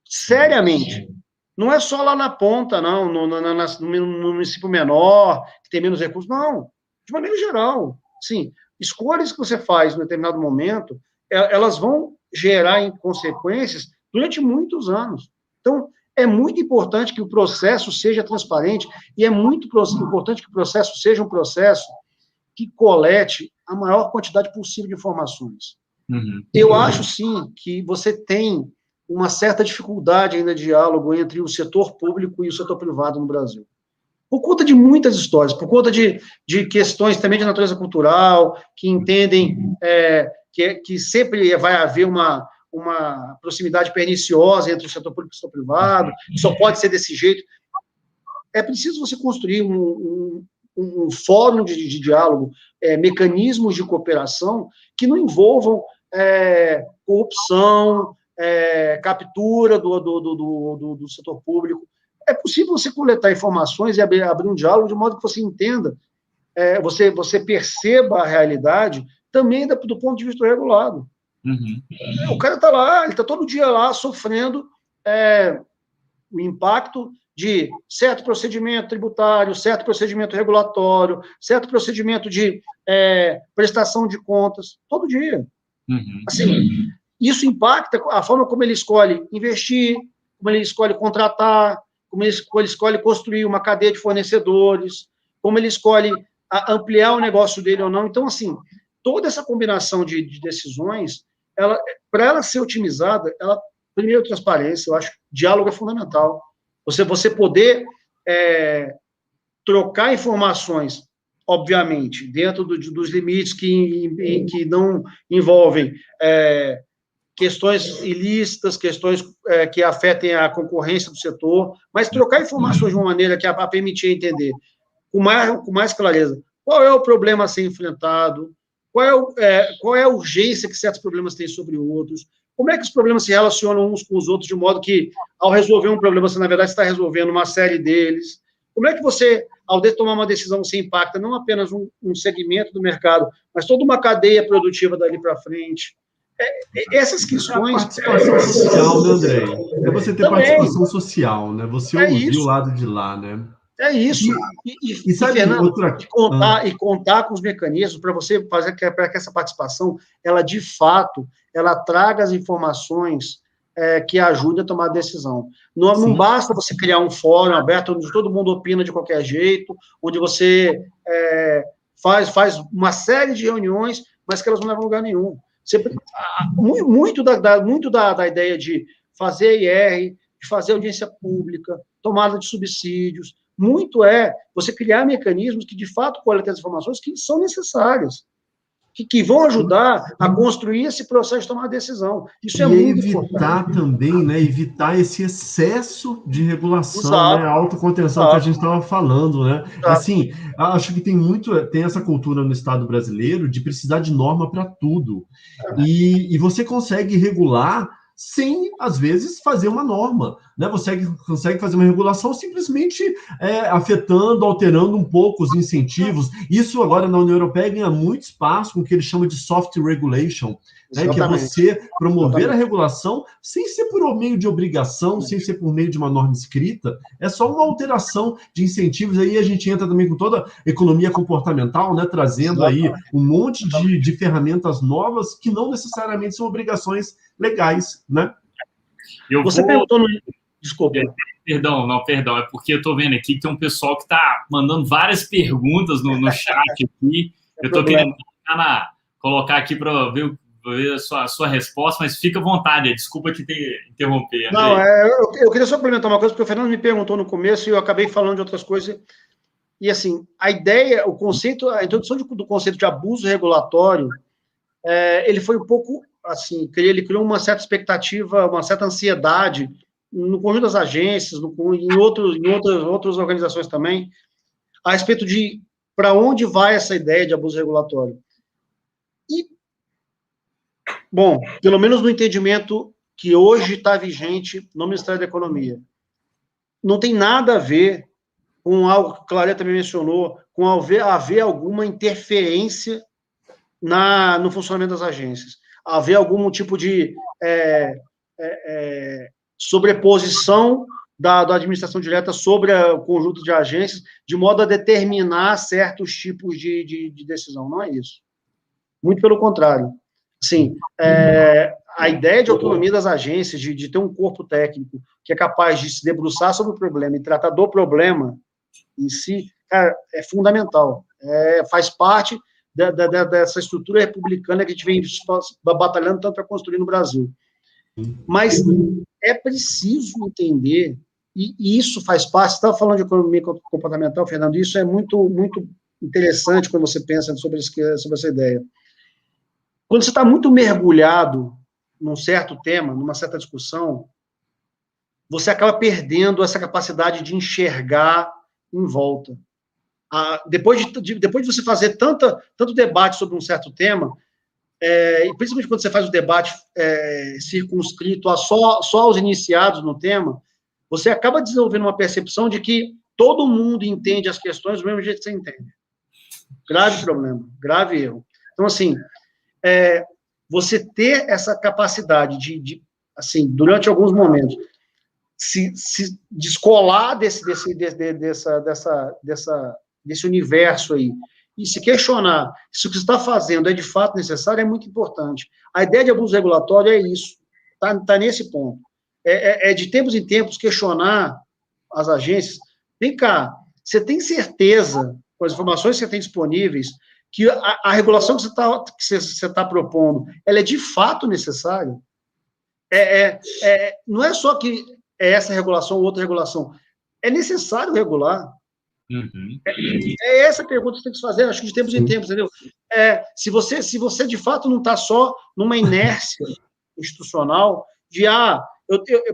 Seriamente. Não é só lá na ponta, não, no município menor, que tem menos recursos, não. De maneira geral. Sim, escolhas que você faz em determinado momento, elas vão gerar consequências durante muitos anos. Então, é muito importante que o processo seja transparente e é muito importante que o processo seja um processo que colete a maior quantidade possível de informações. Uhum. Eu acho, sim, que você tem uma certa dificuldade ainda de diálogo entre o setor público e o setor privado no Brasil. Por conta de muitas histórias, por conta de questões também de natureza cultural, que entendem que sempre vai haver uma proximidade perniciosa entre o setor público e o setor privado, que só pode ser desse jeito. É preciso você construir um fórum de diálogo, mecanismos de cooperação que não envolvam corrupção, captura do setor público. É possível você coletar informações e abrir um diálogo de modo que você entenda, você perceba a realidade também do ponto de vista regulado. Uhum. O cara está lá, ele está todo dia lá sofrendo o impacto de certo procedimento tributário, certo procedimento regulatório, certo procedimento de prestação de contas, todo dia. Uhum. Assim, isso impacta a forma como ele escolhe investir, como ele escolhe contratar, como ele escolhe construir uma cadeia de fornecedores, como ele escolhe ampliar o negócio dele ou não. Então, assim, toda essa combinação de decisões, para ela ser otimizada, primeiro, transparência, eu acho que diálogo é fundamental. Você poder trocar informações, obviamente, dentro dos limites que não envolvem questões ilícitas, questões que afetem a concorrência do setor, mas trocar informações de uma maneira que a permitir entender com mais clareza qual é o problema a ser enfrentado, qual é a urgência que certos problemas têm sobre outros, como é que os problemas se relacionam uns com os outros, de modo que, ao resolver um problema, você, na verdade, está resolvendo uma série deles. Como é que você, ao tomar uma decisão, você impacta não apenas um segmento do mercado, mas toda uma cadeia produtiva dali para frente? Essas questões... É a participação social, né, André? É você ter também participação social, né? Você ouvir o lado de lá, né? É isso. E sabe, Fernando, outra... contar com os mecanismos para você fazer para que essa participação, ela de fato, ela traga as informações que ajudem a tomar a decisão. Não basta você criar um fórum aberto onde todo mundo opina de qualquer jeito, onde você faz uma série de reuniões, mas que elas não levam a lugar nenhum. Muito da ideia de fazer IR, de fazer audiência pública, tomada de subsídios, muito você criar mecanismos que, de fato, coletem as informações que são necessárias, que vão ajudar a construir esse processo de tomar decisão. Isso é muito evitar importante. também, né, evitar esse excesso de regulação, Exato. né, a autocontenção que a gente estava falando, né? Exato. Assim, acho que tem essa cultura no Estado brasileiro de precisar de norma para tudo. E você consegue regular sem, às vezes, fazer uma norma, né? Você consegue fazer uma regulação simplesmente afetando, alterando um pouco os incentivos. Isso agora na União Europeia ganha muito espaço com o que eles chamam de soft regulation, né? Que é você promover a regulação sem ser por meio de obrigação, sem ser por meio de uma norma escrita. É só uma alteração de incentivos. Aí a gente entra também com toda a economia comportamental, né? Trazendo aí um monte de ferramentas novas que não necessariamente são obrigações legais, né? Você perguntou no... Desculpa. Perdão, é porque eu estou vendo aqui que tem um pessoal que está mandando várias perguntas no chat aqui. Eu estou querendo colocar aqui para ver a sua resposta, mas fica à vontade, desculpa te interromper, André. Não, eu queria só complementar uma coisa, porque o Fernando me perguntou no começo e eu acabei falando de outras coisas. E, assim, a ideia, o conceito, a introdução do conceito de abuso regulatório, ele foi um pouco, assim, ele criou uma certa expectativa, uma certa ansiedade no conjunto das agências, em outras organizações também, a respeito de para onde vai essa ideia de abuso regulatório. E, bom, pelo menos no entendimento que hoje está vigente no Ministério da Economia, não tem nada a ver com algo que o Claret também mencionou, com haver alguma interferência no funcionamento das agências, haver algum tipo de sobreposição da administração direta sobre o conjunto de agências, de modo a determinar certos tipos de decisão. Não é isso. Muito pelo contrário. Assim, a ideia de autonomia das agências, de ter um corpo técnico que é capaz de se debruçar sobre o problema e tratar do problema em si, cara, é fundamental. Faz parte dessa estrutura republicana que a gente vem batalhando tanto para construir no Brasil. Mas é preciso entender, e isso faz parte, você estava falando de economia comportamental, Fernando, isso é muito, muito interessante quando você pensa sobre essa ideia. Quando você está muito mergulhado num certo tema, numa certa discussão, você acaba perdendo essa capacidade de enxergar em volta. Depois de você fazer tanto debate sobre um certo tema, e principalmente quando você faz o debate circunscrito só aos iniciados no tema, você acaba desenvolvendo uma percepção de que todo mundo entende as questões do mesmo jeito que você entende. Grave problema, grave erro. Então, assim, você ter essa capacidade de assim, durante alguns momentos, se descolar desse universo aí, e se questionar se o que você está fazendo é de fato necessário, é muito importante. A ideia de abuso regulatório é isso, está nesse ponto. De tempos em tempos questionar as agências. Vem cá, você tem certeza, com as informações que você tem disponíveis, que a regulação que você está propondo, ela é de fato necessária? Não é só que essa regulação ou outra regulação. É necessário regular. Uhum. É essa pergunta que você tem que fazer, acho que de tempos em tempos, entendeu? Se você de fato não está só numa inércia institucional de,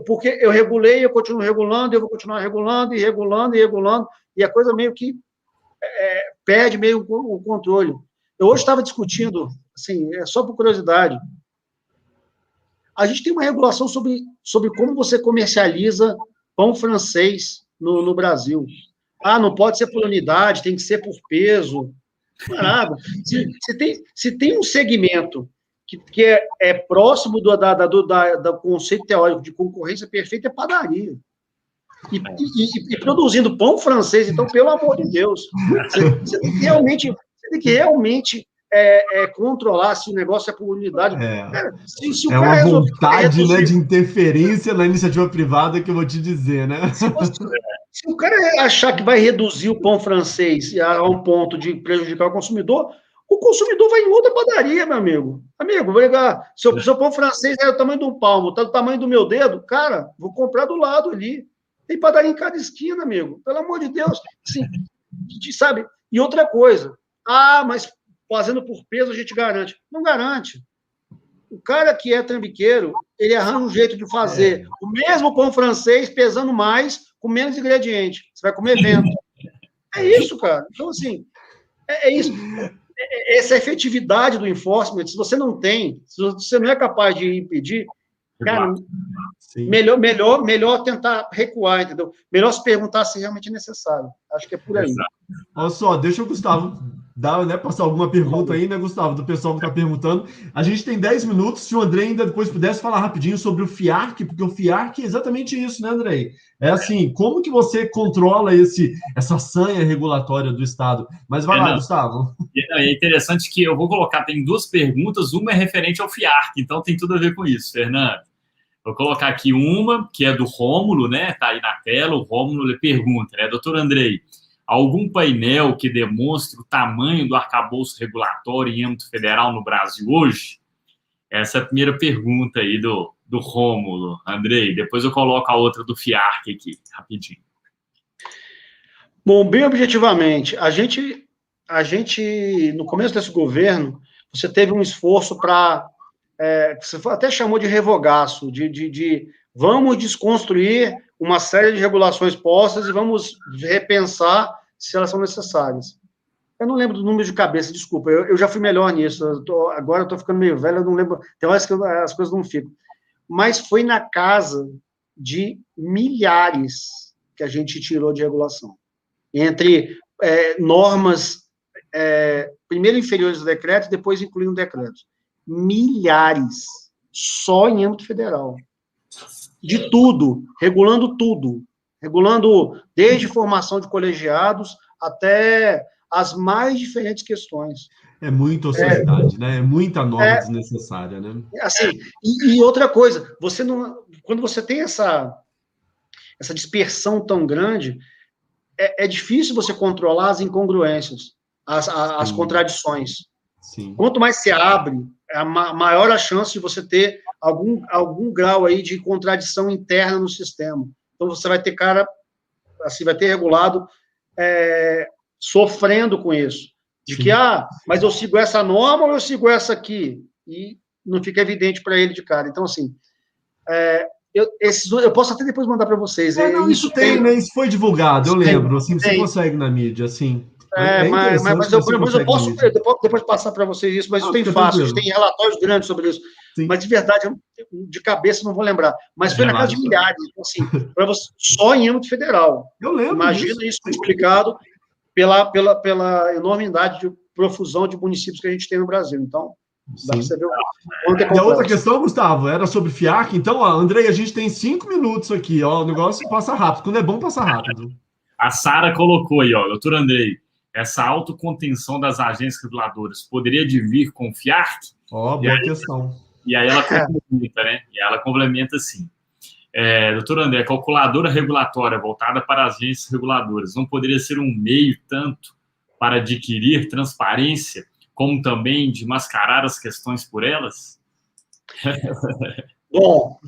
porque eu regulei, eu continuo regulando, eu vou continuar regulando, e regulando, e regulando, e a coisa meio que perde meio o controle. Eu hoje estava discutindo, assim, só por curiosidade, a gente tem uma regulação sobre como você comercializa pão francês no Brasil. Não pode ser por unidade, tem que ser por peso. Não é nada. Se tem um segmento que é próximo do conceito teórico de concorrência perfeita, é padaria. E produzindo pão francês, então, pelo amor de Deus, você tem que realmente controlar se o negócio é por unidade. Se o cara uma vontade, né, de interferência na iniciativa privada que eu vou te dizer, né? Se o cara achar que vai reduzir o pão francês a um ponto de prejudicar o consumidor vai em outra padaria, meu amigo. Amigo, vou ligar, seu pão francês é o tamanho de um palmo, tá do tamanho do meu dedo, cara, vou comprar do lado ali. Tem padaria em cada esquina, amigo. Pelo amor de Deus. Assim, sabe? E outra coisa. Mas fazendo por peso a gente garante. Não garante. O cara que é trambiqueiro, ele arranja um jeito de fazer o mesmo pão francês pesando mais, com menos ingrediente. Você vai comer vento. É isso, cara. Então, assim, é isso. Essa efetividade do enforcement, se você não tem, se você não é capaz de impedir, cara, melhor tentar recuar, entendeu? Melhor se perguntar se realmente é necessário. Acho que é por aí. Olha só, deixa o Gustavo passar alguma pergunta aí, né, Gustavo, do pessoal que está perguntando. A gente tem 10 minutos, se o André ainda depois pudesse falar rapidinho sobre o FIARC, porque o FIARC é exatamente isso, né, André? É assim, como que você controla essa sanha regulatória do Estado? Mas vai lá, Gustavo. É interessante que eu vou colocar, tem duas perguntas, uma é referente ao FIARC, então tem tudo a ver com isso, Fernando. Vou colocar aqui uma, que é do Rômulo, né? Tá aí na tela, o Rômulo ele pergunta, né? Doutor Andrei, algum painel que demonstre o tamanho do arcabouço regulatório em âmbito federal no Brasil hoje? Essa é a primeira pergunta aí do Rômulo, Andrei. Depois eu coloco a outra do FIARC aqui, rapidinho. Bom, bem objetivamente, a gente, no começo desse governo, você teve um esforço para... você até chamou de revogaço, de vamos desconstruir uma série de regulações postas e vamos repensar se elas são necessárias. Eu não lembro do número de cabeça, desculpa, eu já fui melhor nisso, agora eu estou ficando meio velho, eu não lembro, tem horas que as coisas não ficam. Mas foi na casa de milhares que a gente tirou de regulação. Entre normas, primeiro inferiores ao decreto, depois incluindo o decreto. Milhares, só em âmbito federal. De tudo, regulando desde formação de colegiados até as mais diferentes questões. É muita ociosidade, né? É muita norma desnecessária, né? Assim, e outra coisa, quando você tem essa dispersão tão grande, é difícil você controlar as incongruências, as contradições. Sim. Quanto mais se abre, maior a chance de você ter algum grau aí de contradição interna no sistema. Então, você vai ter assim, vai ter regulado sofrendo com isso. De que, mas eu sigo essa norma ou eu sigo essa aqui? E não fica evidente para ele de cara. Então, assim, eu posso até depois mandar para vocês. Isso tem, né? Isso foi divulgado, eu lembro. Assim, você consegue na mídia, assim. Mas eu posso depois passar para vocês isso, mas isso tem fácil, tem relatórios grandes sobre isso. Sim. Mas de verdade, de cabeça não vou lembrar. Mas foi na casa de milhares, então, assim, para você, só em âmbito federal. Eu lembro. Imagina isso multiplicado pela enormidade de profusão de municípios que a gente tem no Brasil. Então, dá para você ver E a outra questão, Gustavo, era sobre FIARC. Então, Andrei, a gente tem 5 minutos aqui, ó. O negócio passa rápido. Quando é bom, passa rápido. A Sara colocou aí, ó, doutor Andrei, essa autocontenção das agências reguladoras poderia vir com o FIARC? Boa questão. E aí ela complementa, né? E ela complementa assim. Doutor André, a calculadora regulatória voltada para as agências reguladoras não poderia ser um meio tanto para adquirir transparência, como também de mascarar as questões por elas? Bom,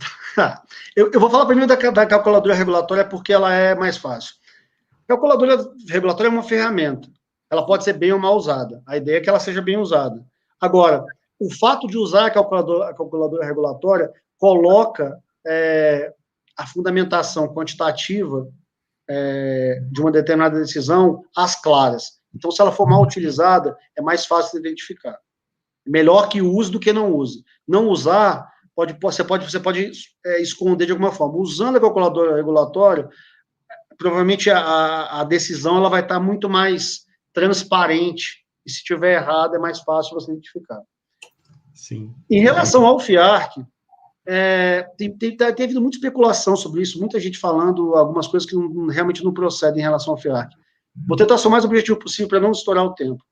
eu vou falar primeiro da calculadora regulatória porque ela é mais fácil. Calculadora regulatória é uma ferramenta. Ela pode ser bem ou mal usada. A ideia é que ela seja bem usada. Agora, o fato de usar a calculadora regulatória coloca a fundamentação quantitativa de uma determinada decisão às claras. Então, se ela for mal utilizada, é mais fácil de identificar. Melhor que use do que não use. Não usar, você pode esconder de alguma forma. Usando a calculadora regulatória, provavelmente a decisão ela vai estar muito mais transparente, e se tiver errado, é mais fácil você identificar. Sim. Em relação ao FIARC, tem havido muita especulação sobre isso, muita gente falando algumas coisas que realmente não procedem em relação ao FIARC. Vou tentar ser o mais objetivo possível para não estourar o tempo.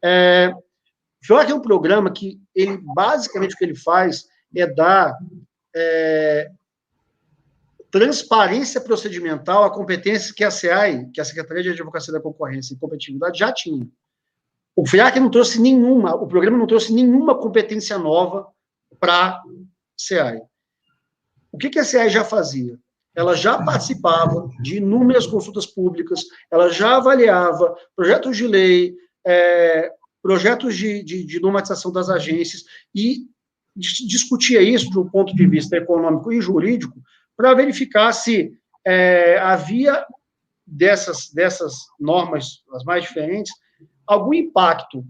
O FIARC é um programa que, basicamente, o que ele faz é dar transparência procedimental à competência que a SEAI, que é a Secretaria de Advocacia da Concorrência e Competitividade, já tinha. O FIARC não trouxe o programa não trouxe nenhuma competência nova para a SEAI. O que a SEAI já fazia? Ela já participava de inúmeras consultas públicas, ela já avaliava projetos de lei, projetos de normatização das agências, e discutia isso de um ponto de vista econômico e jurídico, para verificar se havia dessas normas, as mais diferentes, algum impacto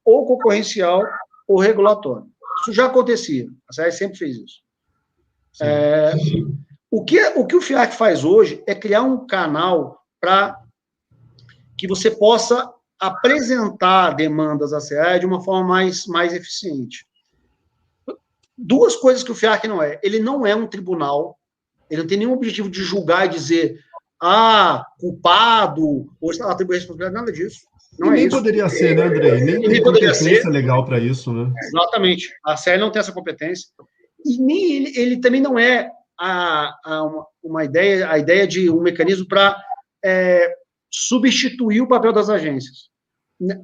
ou concorrencial ou regulatório. Isso já acontecia, a SEAI sempre fez isso. O que o FIARC faz hoje é criar um canal para que você possa apresentar demandas à SEAI de uma forma mais eficiente. Duas coisas que o FIARC não é. Ele não é um tribunal, ele não tem nenhum objetivo de julgar e dizer culpado, ou atribuir responsabilidade, nada disso. Não nem isso. Poderia ser, né, Andrei? Nem tem competência legal para isso, né? Exatamente. A SEAI não tem essa competência. E nem ele também não é a ideia de um mecanismo para substituir o papel das agências.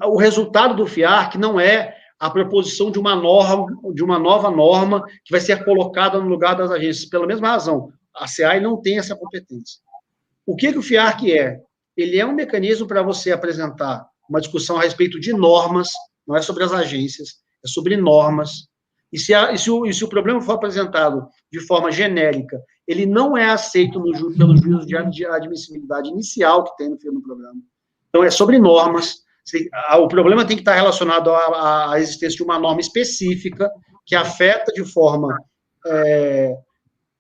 O resultado do FIARC não é a proposição de uma nova norma que vai ser colocada no lugar das agências, pela mesma razão. A SEAI não tem essa competência. O que o FIARC é? Ele é um mecanismo para você apresentar uma discussão a respeito de normas, não é sobre as agências, é sobre normas. E se o problema for apresentado de forma genérica, ele não é aceito pelo juízo de admissibilidade inicial que tem no programa. Então, é sobre normas. O problema tem que estar relacionado à existência de uma norma específica que afeta de forma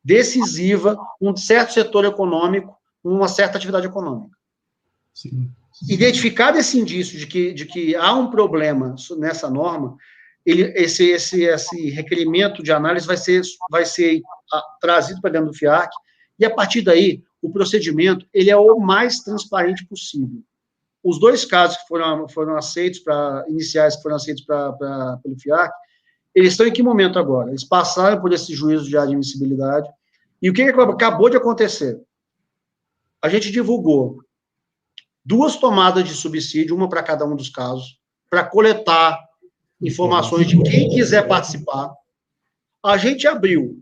decisiva um certo setor econômico, uma certa atividade econômica. Sim. Identificado esse indício de que há um problema nessa norma, esse requerimento de análise vai ser trazido para dentro do FIARC, e a partir daí, o procedimento ele é o mais transparente possível. Os dois casos que foram aceitos iniciais que foram aceitos pelo FIARC, eles estão em que momento agora? Eles passaram por esse juízo de admissibilidade, e o que acabou de acontecer? A gente divulgou 2 tomadas de subsídio, uma para cada um dos casos, para coletar informações de quem quiser participar. A gente abriu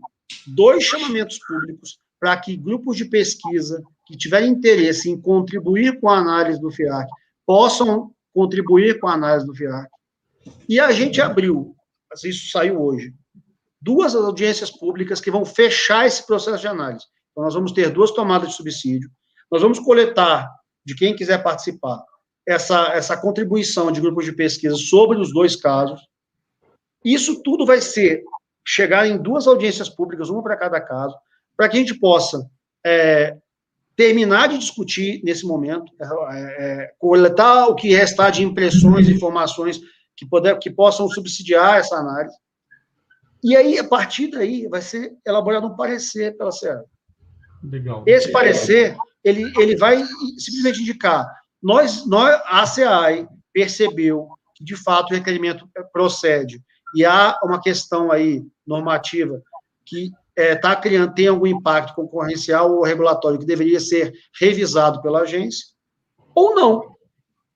2 chamamentos públicos para que grupos de pesquisa que tiverem interesse em contribuir com a análise do FIARC possam contribuir com a análise do FIARC. E a gente abriu, isso saiu hoje, 2 audiências públicas que vão fechar esse processo de análise. Então, nós vamos ter 2 tomadas de subsídio, nós vamos coletar de quem quiser participar essa contribuição de grupos de pesquisa sobre os 2 casos. Isso tudo vai chegar em 2 audiências públicas, uma para cada caso, para que a gente possa terminar de discutir nesse momento, coletar o que restar de impressões, informações que possam subsidiar essa análise. E aí, a partir daí, vai ser elaborado um parecer pela SEAI. Legal. Esse parecer, ele vai simplesmente indicar, a SEAI percebeu que, de fato, o requerimento procede, e há uma questão aí normativa que tem algum impacto concorrencial ou regulatório que deveria ser revisado pela agência, ou não.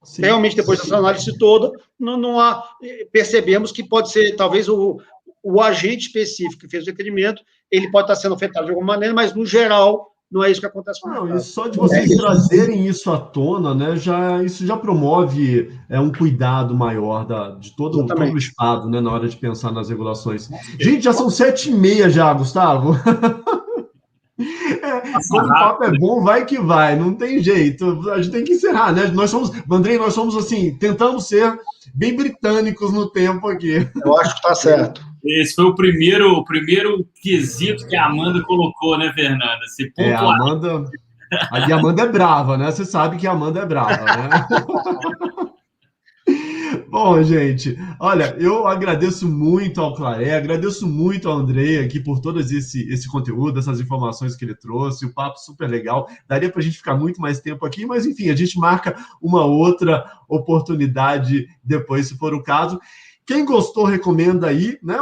Sim, realmente, depois dessa análise toda, não há, percebemos que pode ser, talvez, o agente específico que fez o requerimento, ele pode estar sendo afetado de alguma maneira, mas, no geral, não é isso que acontece com o Não, mercado. e só de vocês trazerem isso à tona, né, isso já promove um cuidado maior de todo o Estado, né, na hora de pensar nas regulações. Gente, já são 7h30 já, Gustavo. Quando o papo é bom, vai que vai, não tem jeito. A gente tem que encerrar, né? Andrei, nós somos assim, tentamos ser bem britânicos no tempo aqui. Eu acho que está certo. Esse foi o primeiro quesito que a Amanda colocou, né, Fernanda? A Amanda é brava, né? Você sabe que a Amanda é brava, né? Bom, gente, olha, eu agradeço muito ao Claré, agradeço muito ao Andrei aqui por todo esse conteúdo, essas informações que ele trouxe, o papo super legal. Daria para a gente ficar muito mais tempo aqui, mas enfim, a gente marca uma outra oportunidade depois, se for o caso. Quem gostou, recomenda aí, né,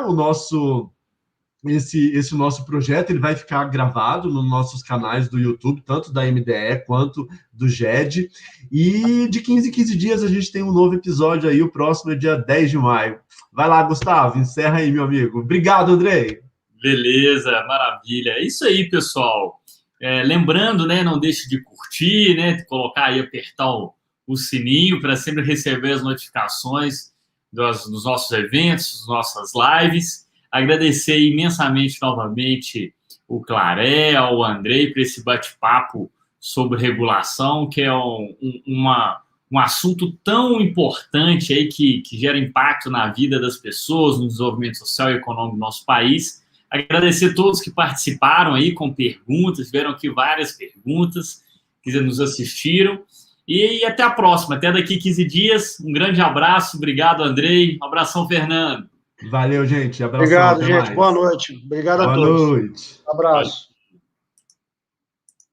esse nosso projeto. Ele vai ficar gravado nos nossos canais do YouTube, tanto da MDE quanto do GED, e de 15 em 15 dias a gente tem um novo episódio aí, o próximo é dia 10 de maio. Vai lá, Gustavo, encerra aí, meu amigo. Obrigado, Andrei. Beleza, maravilha. É isso aí, pessoal. Lembrando, né, não deixe de curtir, né, colocar aí, apertar o sininho para sempre receber as notificações dos nossos eventos, das nossas lives. Agradecer imensamente novamente o Claré, o Andrei, por esse bate-papo sobre regulação, que é um assunto tão importante aí que gera impacto na vida das pessoas, no desenvolvimento social e econômico do nosso país. Agradecer a todos que participaram aí com perguntas, tiveram aqui várias perguntas, que nos assistiram. E até a próxima, até daqui 15 dias. Um grande abraço, obrigado, Andrei. Um abração, Fernando. Valeu, gente. Abração. Obrigado, gente. Mais. Boa noite. Obrigado a todos. Boa noite. Abraço.